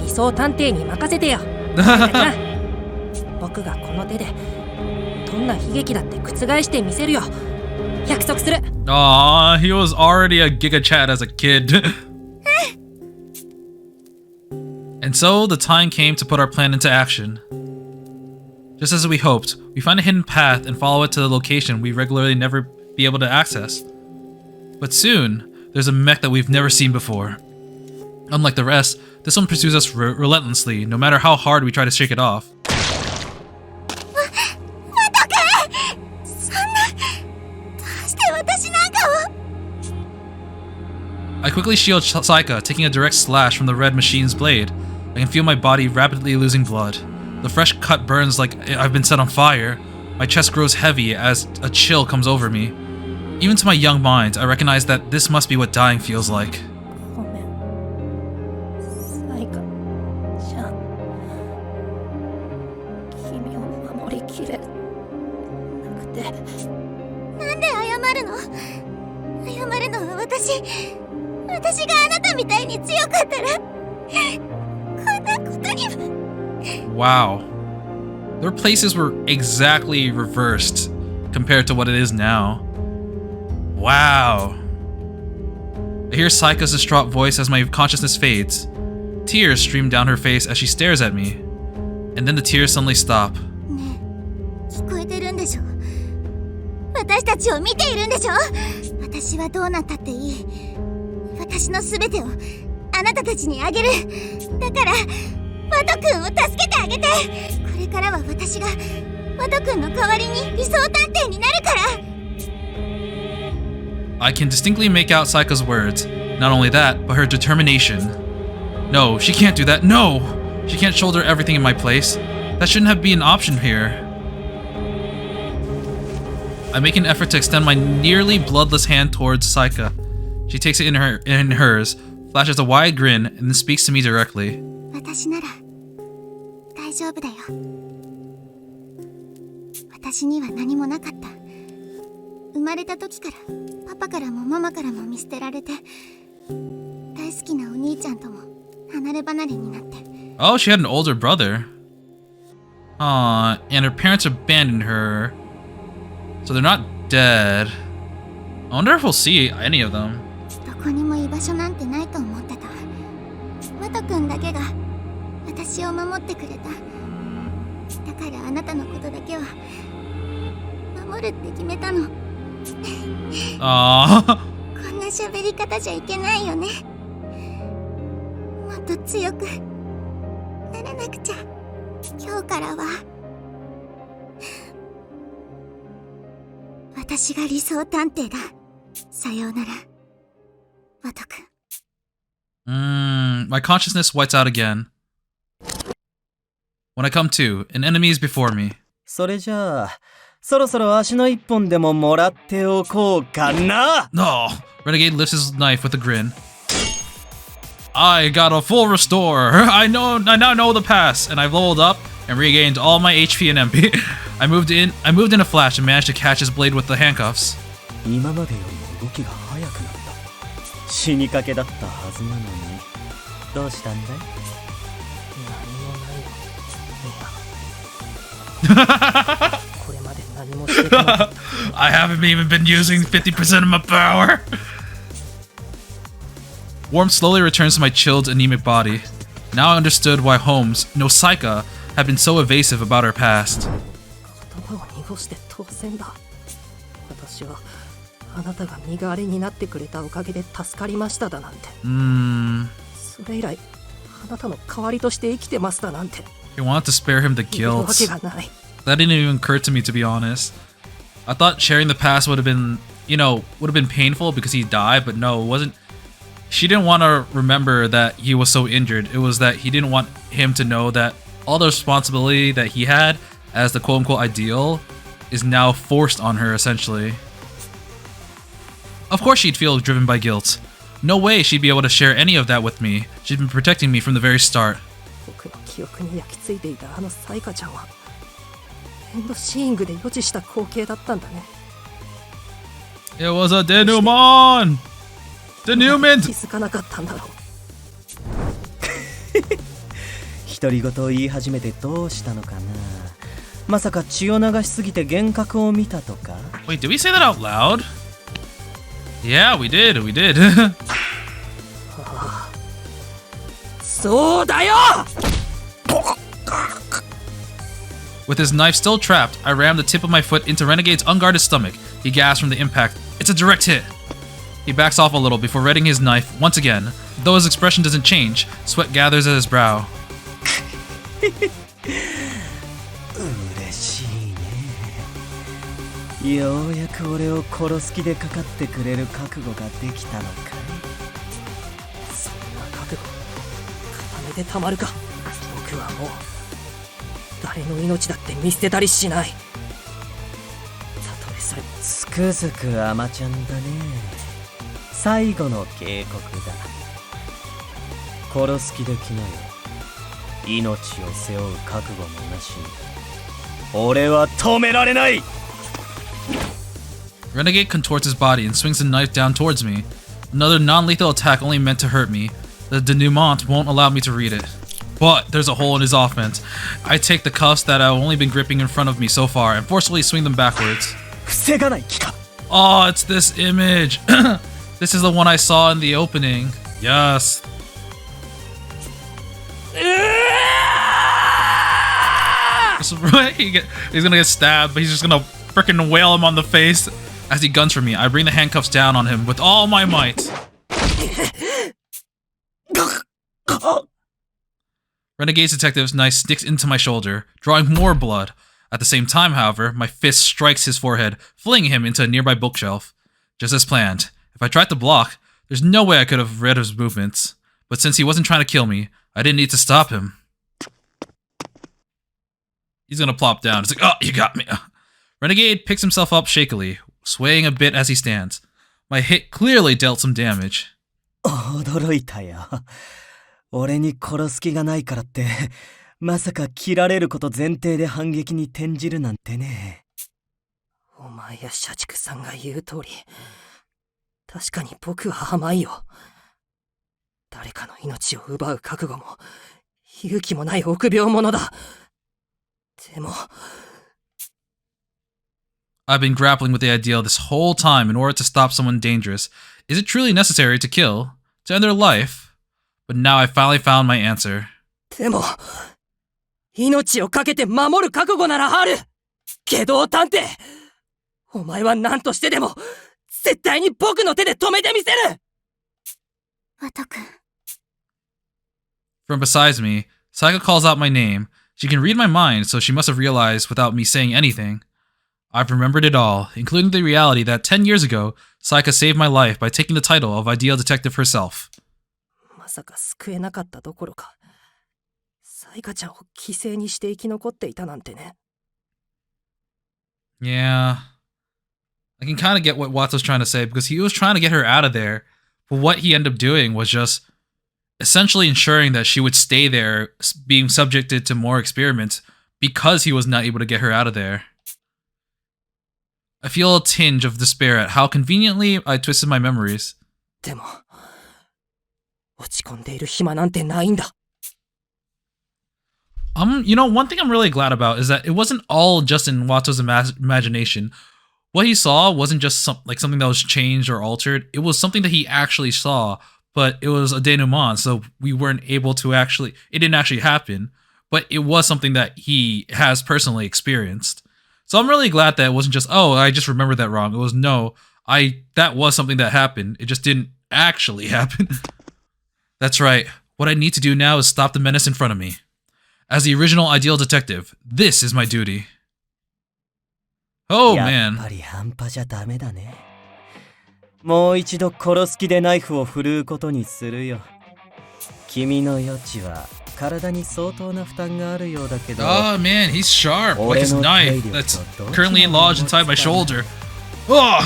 S3: 想探偵に任せてよ。僕がこの手でどんな悲劇だって覆してみせるよ。約束する。
S1: Aww, he was already a Giga Chat as a kid. And so the time came to put our plan into action. Just as we hoped, we find a hidden path and follow it to the location we regularly never be able to access. But soon, there's a mech that we've never seen before. Unlike the rest, this one pursues us relentlessly, no matter how hard we try to shake it off. I quickly shield Saika, taking a direct slash from the red machine's blade. I can feel my body rapidly losing blood. The fresh cut burns like I've been set on fire. My chest grows heavy as a chill comes over me. Even to my young mind, I recognize that this must be what dying feels like.
S3: ごめん。サイカちゃん。君を守りきれなくて。
S4: なんで謝るの？謝るのは私があなたみたいに強かったらこんなことには。
S1: Wow. Their places were exactly reversed compared to what it is now. Wow. I hear Saika's distraught voice as my consciousness fades. Tears stream down her face as she stares at me. And then the tears suddenly stop.
S4: ねえ、聞こえてるんでしょ？私たちを見ているんでしょ？私はどうなったっていい。私の全てをあなたたちにあげる。だからワト君を助けてあげて。これからは私がワト君の代わりに理想探偵になるから。
S1: I can distinctly make out Saika's words. Not only that, but her determination. No, she can't do that. No! She can't shoulder everything in my place. That shouldn't have been an option here. I make an effort to extend my nearly bloodless hand towards Saika. She takes it in hers, flashes a wide grin, and then speaks to me directly.
S4: 私なら大丈夫だよ。私には何もなかった。生まれた時からパパからもママからも見捨てられて、大好きなお兄ちゃんとも離れ離れになって。
S1: Oh, she had an older brother. Aw, and her parents abandoned her. So they're not dead. I wonder if we'll see any of them.
S4: どこにも居場所なんてないと思ってた。ワト君だけが私を守ってくれた。だからあなたのことだけは守るって決めたの。
S1: Aww.
S4: こんな喋り方じゃいけないよね。もっと強くならなくちゃ。今日からは私が理想探偵だ。さようなら、ワト君。
S1: My consciousness whites out again. When I come to, an enemy is before me.
S5: それじゃあ、そろそろ足の一本でももらっておこうかな。
S1: No! Renegade lifts his knife with a grin. I got a full restore. I now know the pass, and I've leveled up and regained all my HP and MP. I moved in a flash and managed to catch his blade with the handcuffs.
S5: 今までよりも動きが速くなった。死にかけだったはずなのに。どうしたんだい？
S3: 何もないよ。いや。これまで何もしてこない。
S1: I haven't even been using 50% of my power. Warmth slowly returns to my chilled, anemic body. Now I understood why Holmes, no Saika, had been so evasive about her past.
S3: 言葉を濁して当然だ。私はあなたが身代わりになってくれたおかげで助かりましただなんて。それ以来、あなたの代わりとして生きてますだなんて。
S1: He wanted to spare him the
S3: 言うわ
S1: guilt.
S3: けがない。
S1: That didn't even occur to me, to be honest. I thought sharing the past would have been, would have been painful because he died, but no, it wasn't. She didn't want to remember that he was so injured. It was that he didn't want him to know that all the responsibility that he had as the quote-unquote ideal is now forced on her, essentially. Of course she'd feel driven by guilt. No way she'd be able to share any of that with me. She'd been protecting me from the very start.
S3: 僕の記憶に焼き付いていたあのサイカちゃんはエンドシーイングで予知した光景だったんだね。
S1: It was a denouement! Denouement!
S3: 気づかなかったんだろう。
S5: 独り言を言い始めてどうしたのかな。まさか血を流しすぎて幻覚を見たとか。
S1: Wait, did we say that out loud? Yeah, we did.
S3: そうだよ!
S1: With his knife still trapped, I rammed the tip of my foot into Renegade's unguarded stomach. He gasped from the impact. It's a direct hit. He backs off a little before readying his knife once again. Though his expression doesn't change, sweat gathers at his brow.
S5: 嬉しいね。ようやく俺を殺す気でかかってくれる覚悟ができたのかい。
S3: そんな覚悟固めてたまるか。僕はもう誰の命だって見捨てたりしない。たとえそれ
S5: つくづく甘ちゃんだね。最後の警告だ。殺す気できなよ。命を背負う覚悟もなしに俺は止められない。
S1: Renegade contorts his body and swings the knife down towards me. Another non-lethal attack only meant to hurt me. The denouement won't allow me to read it. But there's a hole in his offense. I take the cuffs that I've only been gripping in front of me so far and forcefully swing them backwards. Oh, it's this image. This is the one I saw in the opening. Yes. He's gonna get stabbed, but he's just gonna freaking wail him on the face as he guns for me. I bring the handcuffs down on him with all my might. Renegade's detective's knife sticks into my shoulder, drawing more blood. At the same time, however, my fist strikes his forehead, flinging him into a nearby bookshelf. Just as planned. If I tried to block, there's no way I could have read his movements. But since he wasn't trying to kill me, I didn't need to stop him. He's gonna plop down. It's like, oh, you got me. Renegade picks himself up shakily, swaying a bit as he stands. My hit clearly dealt some damage.
S5: 驚いたよ。俺に殺す気がないからって、まさか切られること前提で反撃に転じるなんてね。
S3: お前や社畜さんが言う通り、確かに僕は甘いよ。誰かの命を奪う覚悟も、勇気もない臆病者だ。でも、
S1: I've been grappling with the idea this whole time in order to stop someone dangerous. Is it truly necessary to kill? To end their life? But now I finally found my answer.
S3: でも、命をかけて守る覚悟ならある。けど探偵、お前は何としてでも、絶対に僕の手で止めてみせる。
S4: ワト君。
S1: From beside me, Saika calls out my name. She can read my mind, so she must have realized without me saying anything. I've remembered it all, including the reality that 10 years ago, Saika saved my life by taking the title of Ideal Detective herself.
S3: まさか救えなかったどころか、サイカちゃんを犠牲にして生き残っていたなんてね。
S1: Yeah. I can kind of get what Watto's trying to say, because he was trying to get her out of there, but what he ended up doing was just essentially ensuring that she would stay there, being subjected to more experiments, because he was not able to get her out of there. I feel a tinge of despair at how conveniently I twisted my memories.
S3: でも、落ち込んでいる暇なんてないんだ。
S1: You know, one thing I'm really glad about is that it wasn't all just in Watto's imagination. What he saw wasn't just something that was changed or altered. It was something that he actually saw, but it was a denouement, so we weren't able to it didn't actually happen, but it was something that he has personally experienced. So I'm really glad that it wasn't just, oh, I just remembered that wrong. It was, no, that was something that happened. It just didn't actually happen. That's right. What I need to do now is stop the menace in front of me. As the original Ideal Detective, this is my duty. Oh, man.
S5: やっぱり半端じゃダメだね。もう一度殺す気でナイフを振るうことにするよ。君の余地は体に相当な負担があるようだけど。
S1: Oh man, he's sharp, like his knife that's currently lodged inside my shoulder. Oh!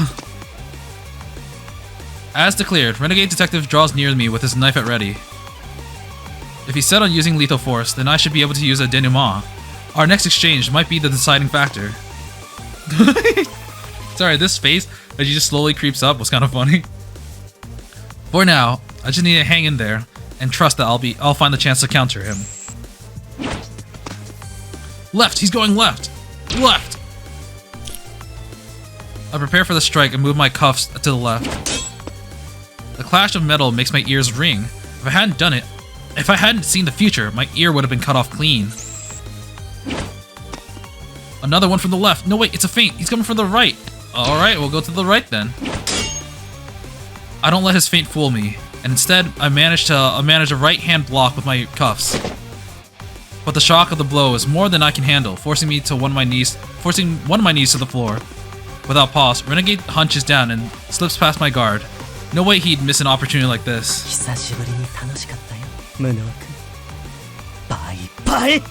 S1: As declared, Renegade Detective draws near me with his knife at ready. If he's set on using lethal force, then I should be able to use a denouement. Our next exchange might be the deciding factor. Sorry, this face as he just slowly creeps up was kind of funny. For now, I just need to hang in there and trust that I'll find the chance to counter him. Left, he's going left. Left. I prepare for the strike and move my cuffs to the left. The clash of metal makes my ears ring. If I hadn't seen the future, my ear would have been cut off clean. Another one from the left. No, wait, it's a feint. He's coming from the right. Alright, we'll go to the right then. I don't let his feint fool me, and instead, I manage a right-hand block with my cuffs. But the shock of the blow is more than I can handle, forcing one of my knees to the floor. Without pause, Renegade hunches down and slips past my guard. No way he'd miss an opportunity like this.
S5: 久しぶりに楽しかったよ、ムノー君。バイバイ。輩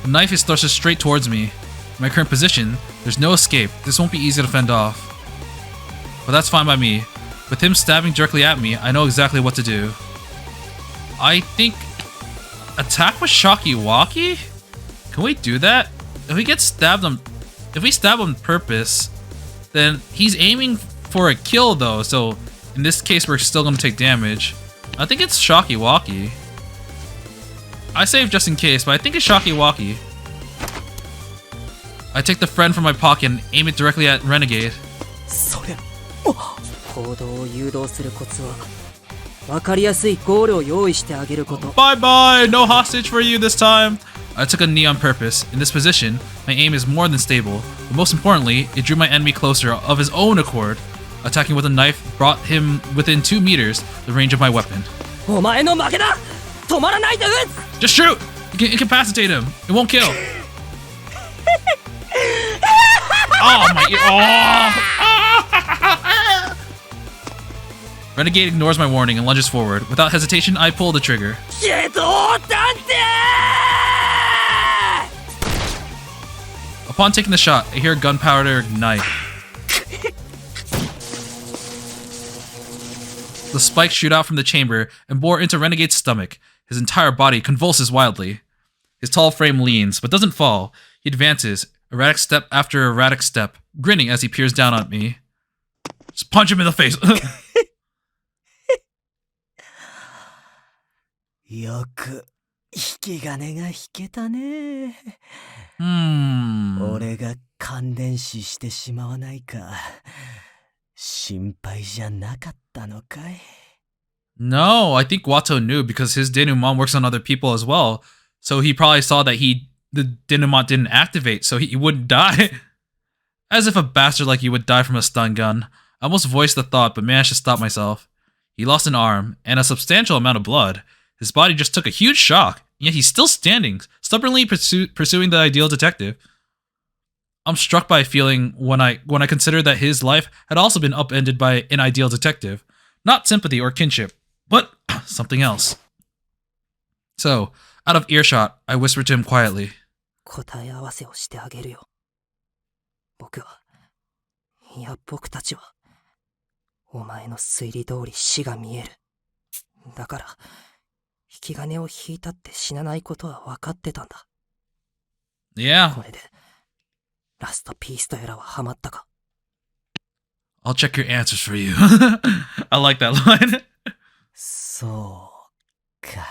S1: The knife is thrusted straight towards me. In my current position, there's no escape. This won't be easy to fend off. But that's fine by me. With him stabbing directly at me, I know exactly what to do. I think... attack with Shakiwaki? Can we do that? If we get stabbed on... if we stab on purpose, then he's aiming for a kill though, so in this case we're still gonna take damage. I think it's Shakiwaki. I saved just in case, but I think it's Shakiwaki. I take the friend from my pocket and aim it directly at Renegade.
S3: そりゃ行動を誘導するコツは分かりやすいゴールを用意してあげること。
S1: Bye bye! No hostage for you this time! I took a knee on purpose. In this position, my aim is more than stable, but most importantly, it drew my enemy closer of his own accord. Attacking with a knife brought him within 2 meters the range of my weapon.
S3: お前の負けだ。止まらないで撃つ。
S1: Just shoot! Incapacitate him! It won't kill! Oh my... oh! Renegade ignores my warning and lunges forward. Without hesitation, I pull the trigger.
S3: 決闘探偵
S1: Upon taking the shot, I hear gunpowder ignite. The spikes shoot out from the chamber and bore into Renegade's stomach. His entire body convulses wildly. His tall frame leans, but doesn't fall. He advances, erratic step after erratic step, grinning as he peers down at me. Just punch him in the face.
S5: よく引き金が引けたね。俺が感電死してしまわないか心配じゃなかったのかい
S1: No, I think Watto knew because his denouement works on other people as well. So he probably saw that the denouement didn't activate, so he wouldn't die. As if a bastard like you would die from a stun gun. I almost voiced the thought, but managed to stop myself. He lost an arm, and a substantial amount of blood. His body just took a huge shock, yet he's still standing, stubbornly pursuing the ideal detective. I'm struck by a feeling when I consider that his life had also been upended by an ideal detective. Not sympathy or kinship, but something else. So, out of earshot, I whispered to him quietly.
S3: 答え合わせをしてあげるよ。僕は、いや僕たちは、お前の推理通り死が見える。だから、引き金を引いたって死なないことは分かってたんだ。
S1: Yeah.
S3: これで、ラストピースとやらはハマったか。
S1: I'll check your answers for you. I like that line.
S5: そうか。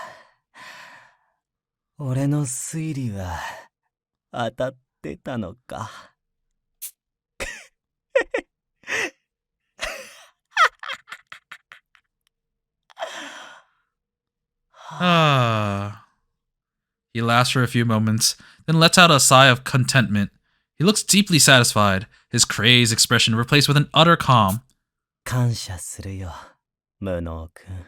S5: 俺の推理は当たってたのか。
S1: He laughs for a few moments, then lets out a sigh of contentment. He looks deeply satisfied, his crazed expression replaced with an utter calm.
S5: 感謝するよ、無能くん。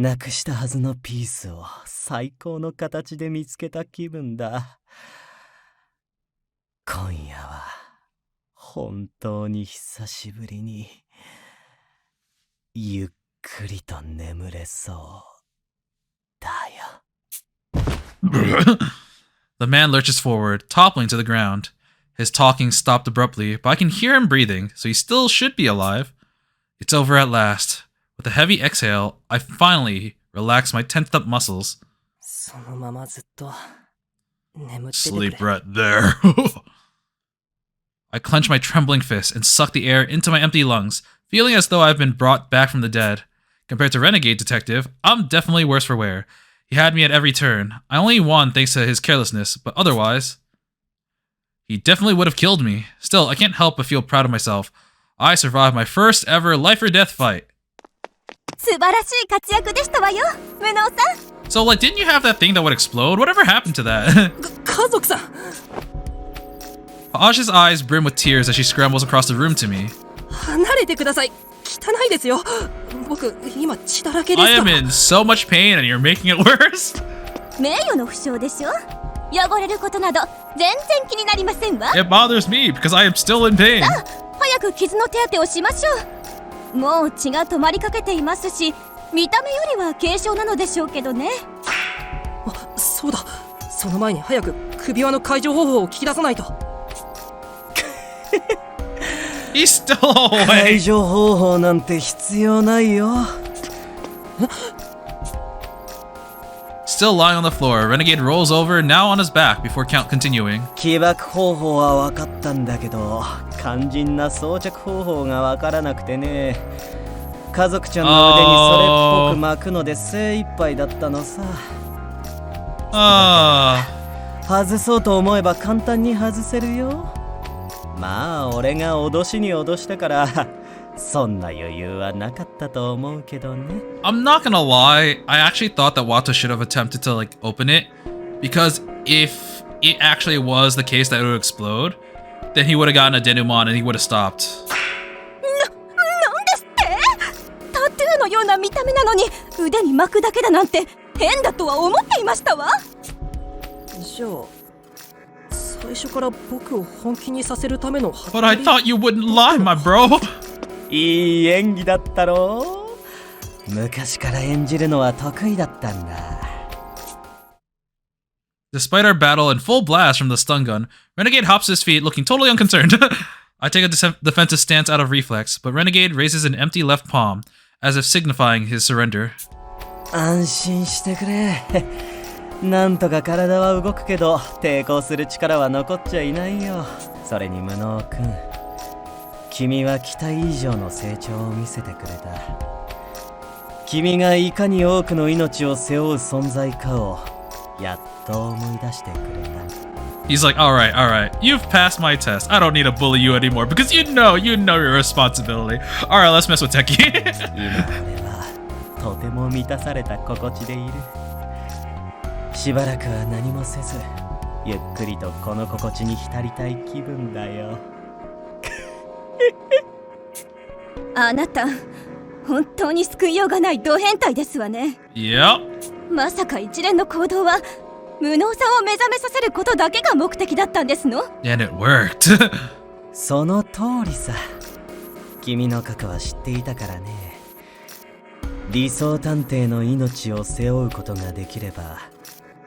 S5: なくしたはずのピースを最高の形で見つけた気分だ。今夜は本当に久しぶりにゆっくりと眠れそうだよ。
S1: The man lurches forward, toppling to the ground. His talking stopped abruptly, but I can hear him breathing, so he still should be alive. It's over at last. With a heavy exhale, I finally relax my tensed up muscles.
S3: そのままずっと眠っててくれ。
S1: Sleep right there. I clench my trembling fist and suck the air into my empty lungs, feeling as though I've been brought back from the dead. Compared to Renegade Detective, I'm definitely worse for wear. He had me at every turn. I only won thanks to his carelessness, but otherwise, he definitely would have killed me. Still, I can't help but feel proud of myself. I survived my first ever life or death fight.
S2: 素晴らしい活躍でしたわよ、無能さん。
S1: So, like, didn't you have that thing that would explode? Whatever happened to that?
S3: 家族さん。
S1: Aja's eyes brim with tears as she scrambles across the room to me.
S3: 離れてください。汚いですよ。僕今血だらけです
S1: I
S3: か
S1: am
S3: ら。
S1: in so much pain and you're making it worse?
S2: 名誉の負傷でしょ。汚れることなど全然気になりませんわ。
S1: It bothers me because I am still in pain.
S2: 早く傷の手当てをしましょう。もう血が止まりかけていますし、見た目よりは軽症なのでしょうけどね。
S3: あ、そうだ。その前に早く首輪の解除方法を聞き出さないと。
S1: He's still away.
S5: 解除方法なんて必要ないよ。
S1: Still lying on the floor, Renegade rolls over, now on his back, before continuing.
S5: 起爆方法は分かったんだけど、肝心な装着方法が分からなくてね。家族ちゃんの腕にそれっぽく巻くので精一杯だったのさ。外そうと思えば簡単に外せるよ。まあ俺が脅しに脅したからそんな余裕はなかったと思うけどね。
S1: I'm not gonna lie, I actually thought that Wata should have attempted to like open it, because if it actually was the case that it would explode, then he would have gotten a denouement and he would have stopped.
S2: なんですって？タトゥーのような見た目なのに腕に巻くだけだなんて変だとは思っていましたわ。
S3: じゃあ最初から僕を本気にさせるための
S1: But I thought you wouldn't lie, my bro.
S5: いい演技だったろう。昔から演じるのは得意だったんだ。
S1: Despite our battle and full blast from the stun gun, Renegade hops to his feet, looking totally unconcerned. I take a defensive stance out of reflex, but Renegade raises an empty left palm, as if signifying his surrender.
S5: 安心してくれ。なんとか体は動くけど抵抗する力は残っちゃいないよ。それに無能くん、君は期待以上の成長を見せてくれた。君がいかに多くの命を背負う存在かをやっと思い出してくれた。
S1: He's like, alright, you've passed my test. I don't need to bully you anymore because you know your responsibility. Alright, let's mess with Teki.
S5: 今俺はとても満たされた心地でいる。しばらくは何もせず、ゆっくりとこの心地に浸りたい気分だよ。
S2: あなた、本当に救いようがないド変態ですわね。
S1: Yep.
S2: まさか一連の行動は無能さを目覚めさせることだけが目的だったんですの？
S1: And it worked.
S5: その通りさ。君の過去は知っていたからね。理想探偵の命を背負うことができれば、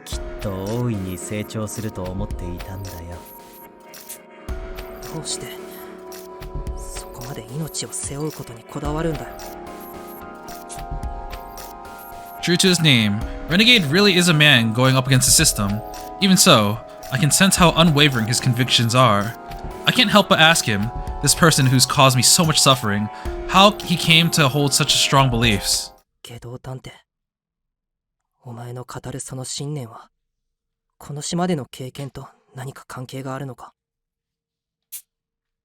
S5: きっと大いに成長すると思っていたんだよ。
S3: どうしてそこまで命を背負うことにこだわるんだよ。
S1: True to his name, Renegade really is a man going up against the system. Even so, I can sense how unwavering his convictions are. I can't help but ask him, this person who's caused me so much suffering, how he came to hold such strong beliefs.
S3: 下道探偵、お前の語るその信念はこの島での経験と何か関係があるのか？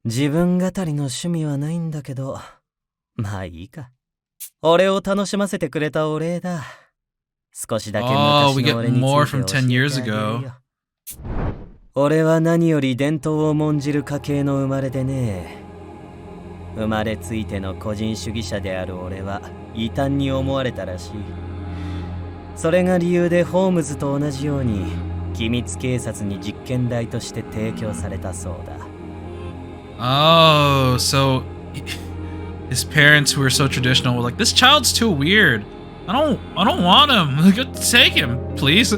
S5: 自分語りの趣味はないんだけど、まあいいか。俺を楽しませてくれたお礼だ。少しだけ昔の俺について教えてあげるよ。俺は何より伝統を重んじる家系の生まれでね。生まれついての個人主義者である俺は異端に思われたらしい。それが理由でホームズと同じように機密警察に実験台として提供されたそうだ。
S1: Oh, so his parents who were so traditional were like, this child's too weird. I don't want him. Take him, please.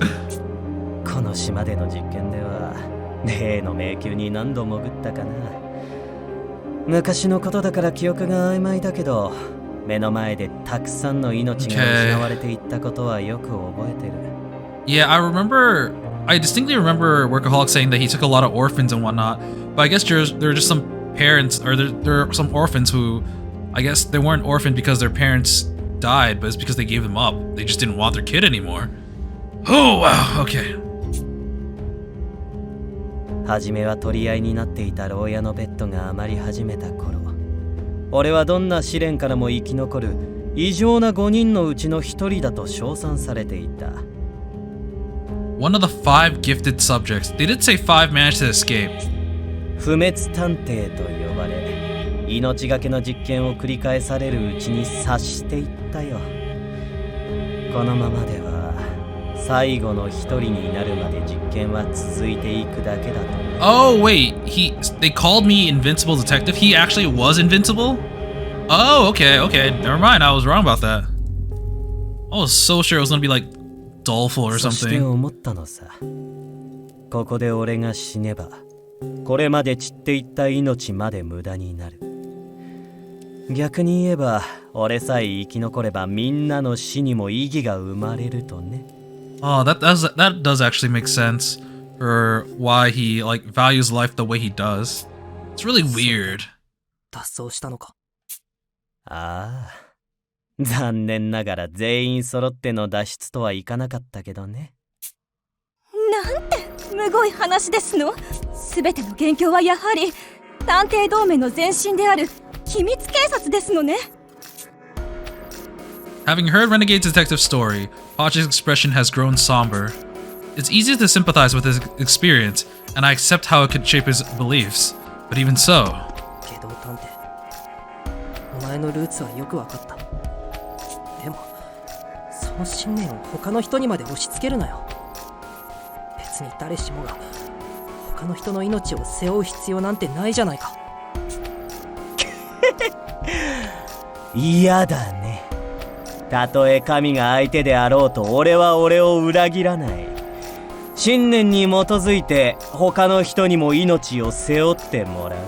S5: この島での実験では例の迷宮に何度潜ったかな。昔のことだから記憶が曖昧だけど、目の前でたくさんの命が失われていったことはよく覚えてる。
S1: Yeah, I distinctly remember Workaholic saying that he took a lot of orphans and whatnot, but I guess there are just some parents, or there are some orphans who, I guess they weren't orphaned because their parents died, but it's because they gave them up. They just didn't want their kid anymore. Oh, wow, okay.
S5: 初めは取り合いになっていた牢屋のベッドが余り始めた頃、俺はどんな試練からも生き残る異常な5人のうちの1人だと称賛されていた。
S1: One of the 5 gifted subjects. They did say 5 managed to escape.
S5: 不滅探偵と呼ばれ、命がけの実験を繰り返されるうちに察していったよ。このままでは最後の一人になるまで実験は続いていくだけだと。
S1: Oh wait, they called me Invincible Detective. He actually was invincible? Oh, okay, never mind. I was wrong about that. I was so sure it was gonna be like doleful or
S5: そして
S1: something.
S5: 思ったのさ。ここで俺が死ねば、これまで散っていった命まで無駄になる。逆に言えば、俺さえ生き残ればみんなの死にも意義が生まれるとね。
S1: Oh, that does actually make sense for why he like values life the way he does. It's really weird.
S3: 脱走したのか。
S5: ああ。残念ながら全員揃っての脱出とはいかなかったけどね。
S2: なんてむごい話ですの。全ての元凶はやはり探偵同盟の前身である秘密警察ですのね。
S1: Having heard Renegade Detective's story, Poch's expression has grown somber. It's easy to sympathize with his experience, and I accept how it could shape his beliefs. But even so,
S3: けど探偵、お前のルーツはよくわかった。でもその信念を他の人にまで押し付けるなよ。別に誰しもが他の人の命を背負う必要なんてないじゃないか。
S5: 嫌だね。たとえ神が相手であろうと俺は俺を裏切らない。信念に基づいて他の人にも命を背負ってもらう。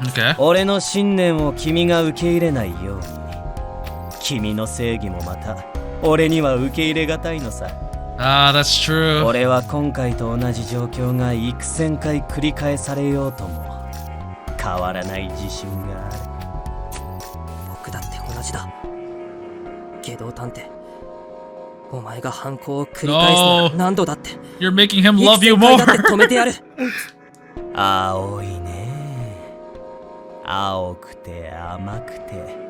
S1: okay.
S5: 俺の信念を君が受け入れないように。君の正義もまた俺には受け入れがたいのさ。
S1: Ah, that's true.
S5: 俺は今回と同じ状況が幾千回繰り返されようとも変わらない自信がある。
S3: 僕だって同じだ。けど探偵、お前が犯行を繰り返すなら何度だって
S1: You're making him love you
S3: 幾千
S1: more.
S3: 回だって止めてやる。
S5: 青いね。青くて甘くて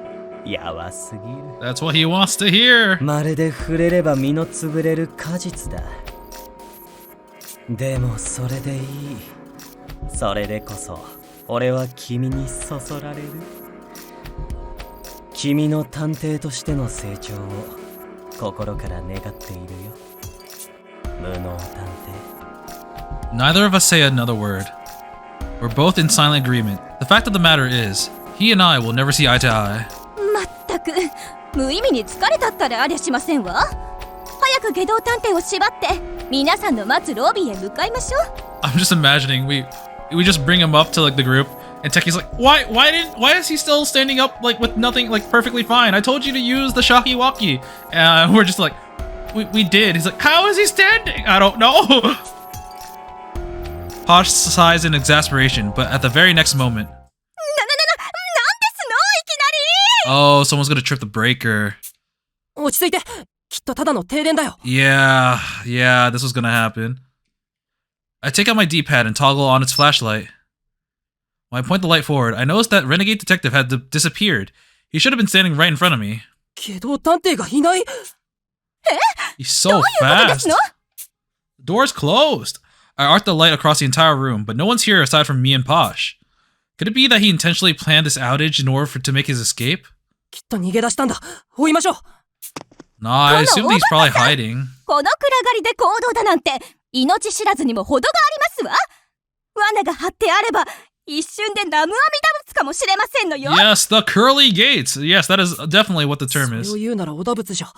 S5: やわすぎる。
S1: That's what he wants to hear.
S5: まるで触れれば身の潰れる果実だ。でもそれでいい。それでこそ俺は君にそそられる。君の探偵としての成長を心から願っているよ。無能探偵。
S1: Neither of us say another word. We're both in silent agreement. The fact of the matter is, he and I will never see eye to eye.
S2: まったく無意味に疲れたったらありゃしませんわ。早く下道探偵を縛って皆さんの待つロビーへ向かいましょう。
S1: I'm just imagining we just bring him up to like the group, and Teki's like, why is he still standing up like with nothing, like perfectly fine? I told you to use the shakiwaki. And we're just like, we did. He's like, how is he standing? I don't know. Posh sighs in exasperation, but at the very next moment,
S2: なんですのいきなり。
S1: oh, someone's gonna trip the breaker.
S3: 落ち着いて。きっとただの停電だよ。
S1: Yeah, this was gonna happen. I take out my D-pad and toggle on its flashlight. When I point the light forward, I notice that Renegade Detective had disappeared. He should have been standing right in front of me.
S3: けど探偵がいない。
S1: He's so fast. The door's closed. I arc the light across the entire room, but no one's here aside from me and Posh. Could it be that he intentionally planned this outage in order to make his escape?
S3: きっと逃げ出したんだ。追いましょう。
S1: Nah, I assume he's probably hiding.
S2: この暗がりで行動だなんて命知らずにも程がありますわ。罠が張ってあれば一瞬で南無阿弥陀仏かもしれませんのよ。
S1: Yes, the curly gates. Yes, that is definitely what the term
S3: それ
S1: is.
S3: を言うならお陀仏じゃ。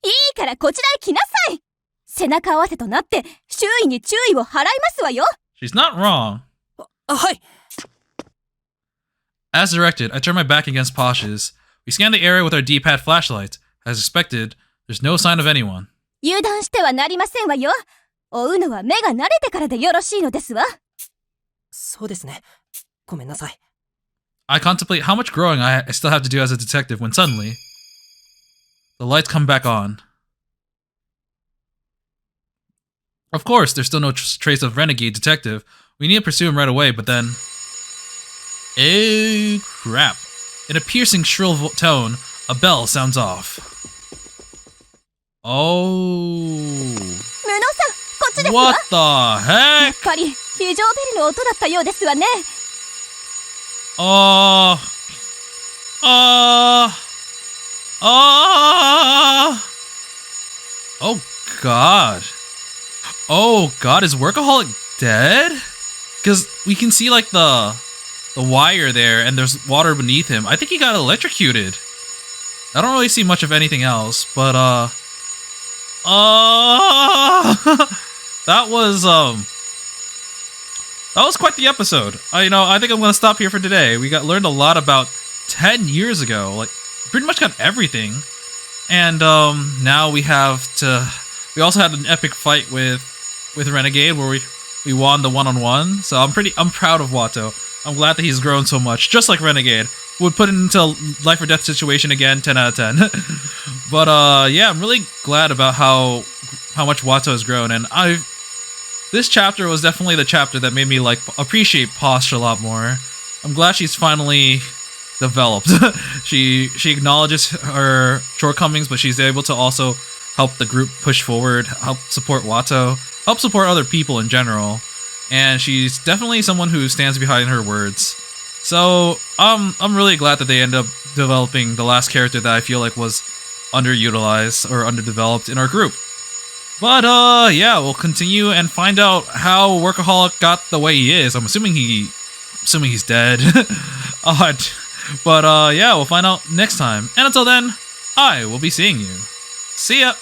S2: いいからこちらへ来なさい。背中合わせとなって周囲に注意を払いますわよ。
S1: She's not wrong.
S3: はい。
S1: As directed, I turn my back against Posh's. We scan the area with our D-pad flashlights. As expected, there's no sign of anyone.
S2: 油断してはなりませんわよ。追うのは目が慣れてからでよろしいのですわ。
S3: そうですね。ごめんなさい。
S1: I contemplate how much growing I still have to do as a detective when suddenly, the lights come back on. Of course, there's still no trace of Renegade Detective. We need to pursue him right away, but then... Oh, crap. In a piercing, shrill tone, a bell sounds off. Oh...
S2: 無能さん、こっちですわ。
S1: What the
S2: やっ
S1: heck?
S2: ぱり非常ベルの音だったようですわね。
S1: Oh... Oh god. Oh god, is Workaholic dead? Because we can see like the wire there and there's water beneath him. I think he got electrocuted. I don't really see much of anything else, but that was quite the episode. I think I'm gonna stop here for today. We learned a lot about 10 years ago, like pretty much got everything, and now we also had an epic fight with Renegade where we won the one-on-one. So I'm proud of Watto. I'm glad that he's grown so much, just like Renegade. Would put it into a life or death situation again, 10 out of 10. But yeah, I'm really glad about how much Watto has grown, and this chapter was definitely the chapter that made me like appreciate Posh a lot more. I'm glad she's finally developed. she acknowledges her shortcomings, but she's able to also help the group push forward, help support Watto, help support other people in general, and she's definitely someone who stands behind her words. So I'm really glad that they end up developing the last character that I feel like was underutilized or underdeveloped in our group. But yeah, we'll continue and find out how Workaholic got the way he is. I'm assuming he's dead. But yeah, we'll find out next time. And until then, I will be seeing you. See ya!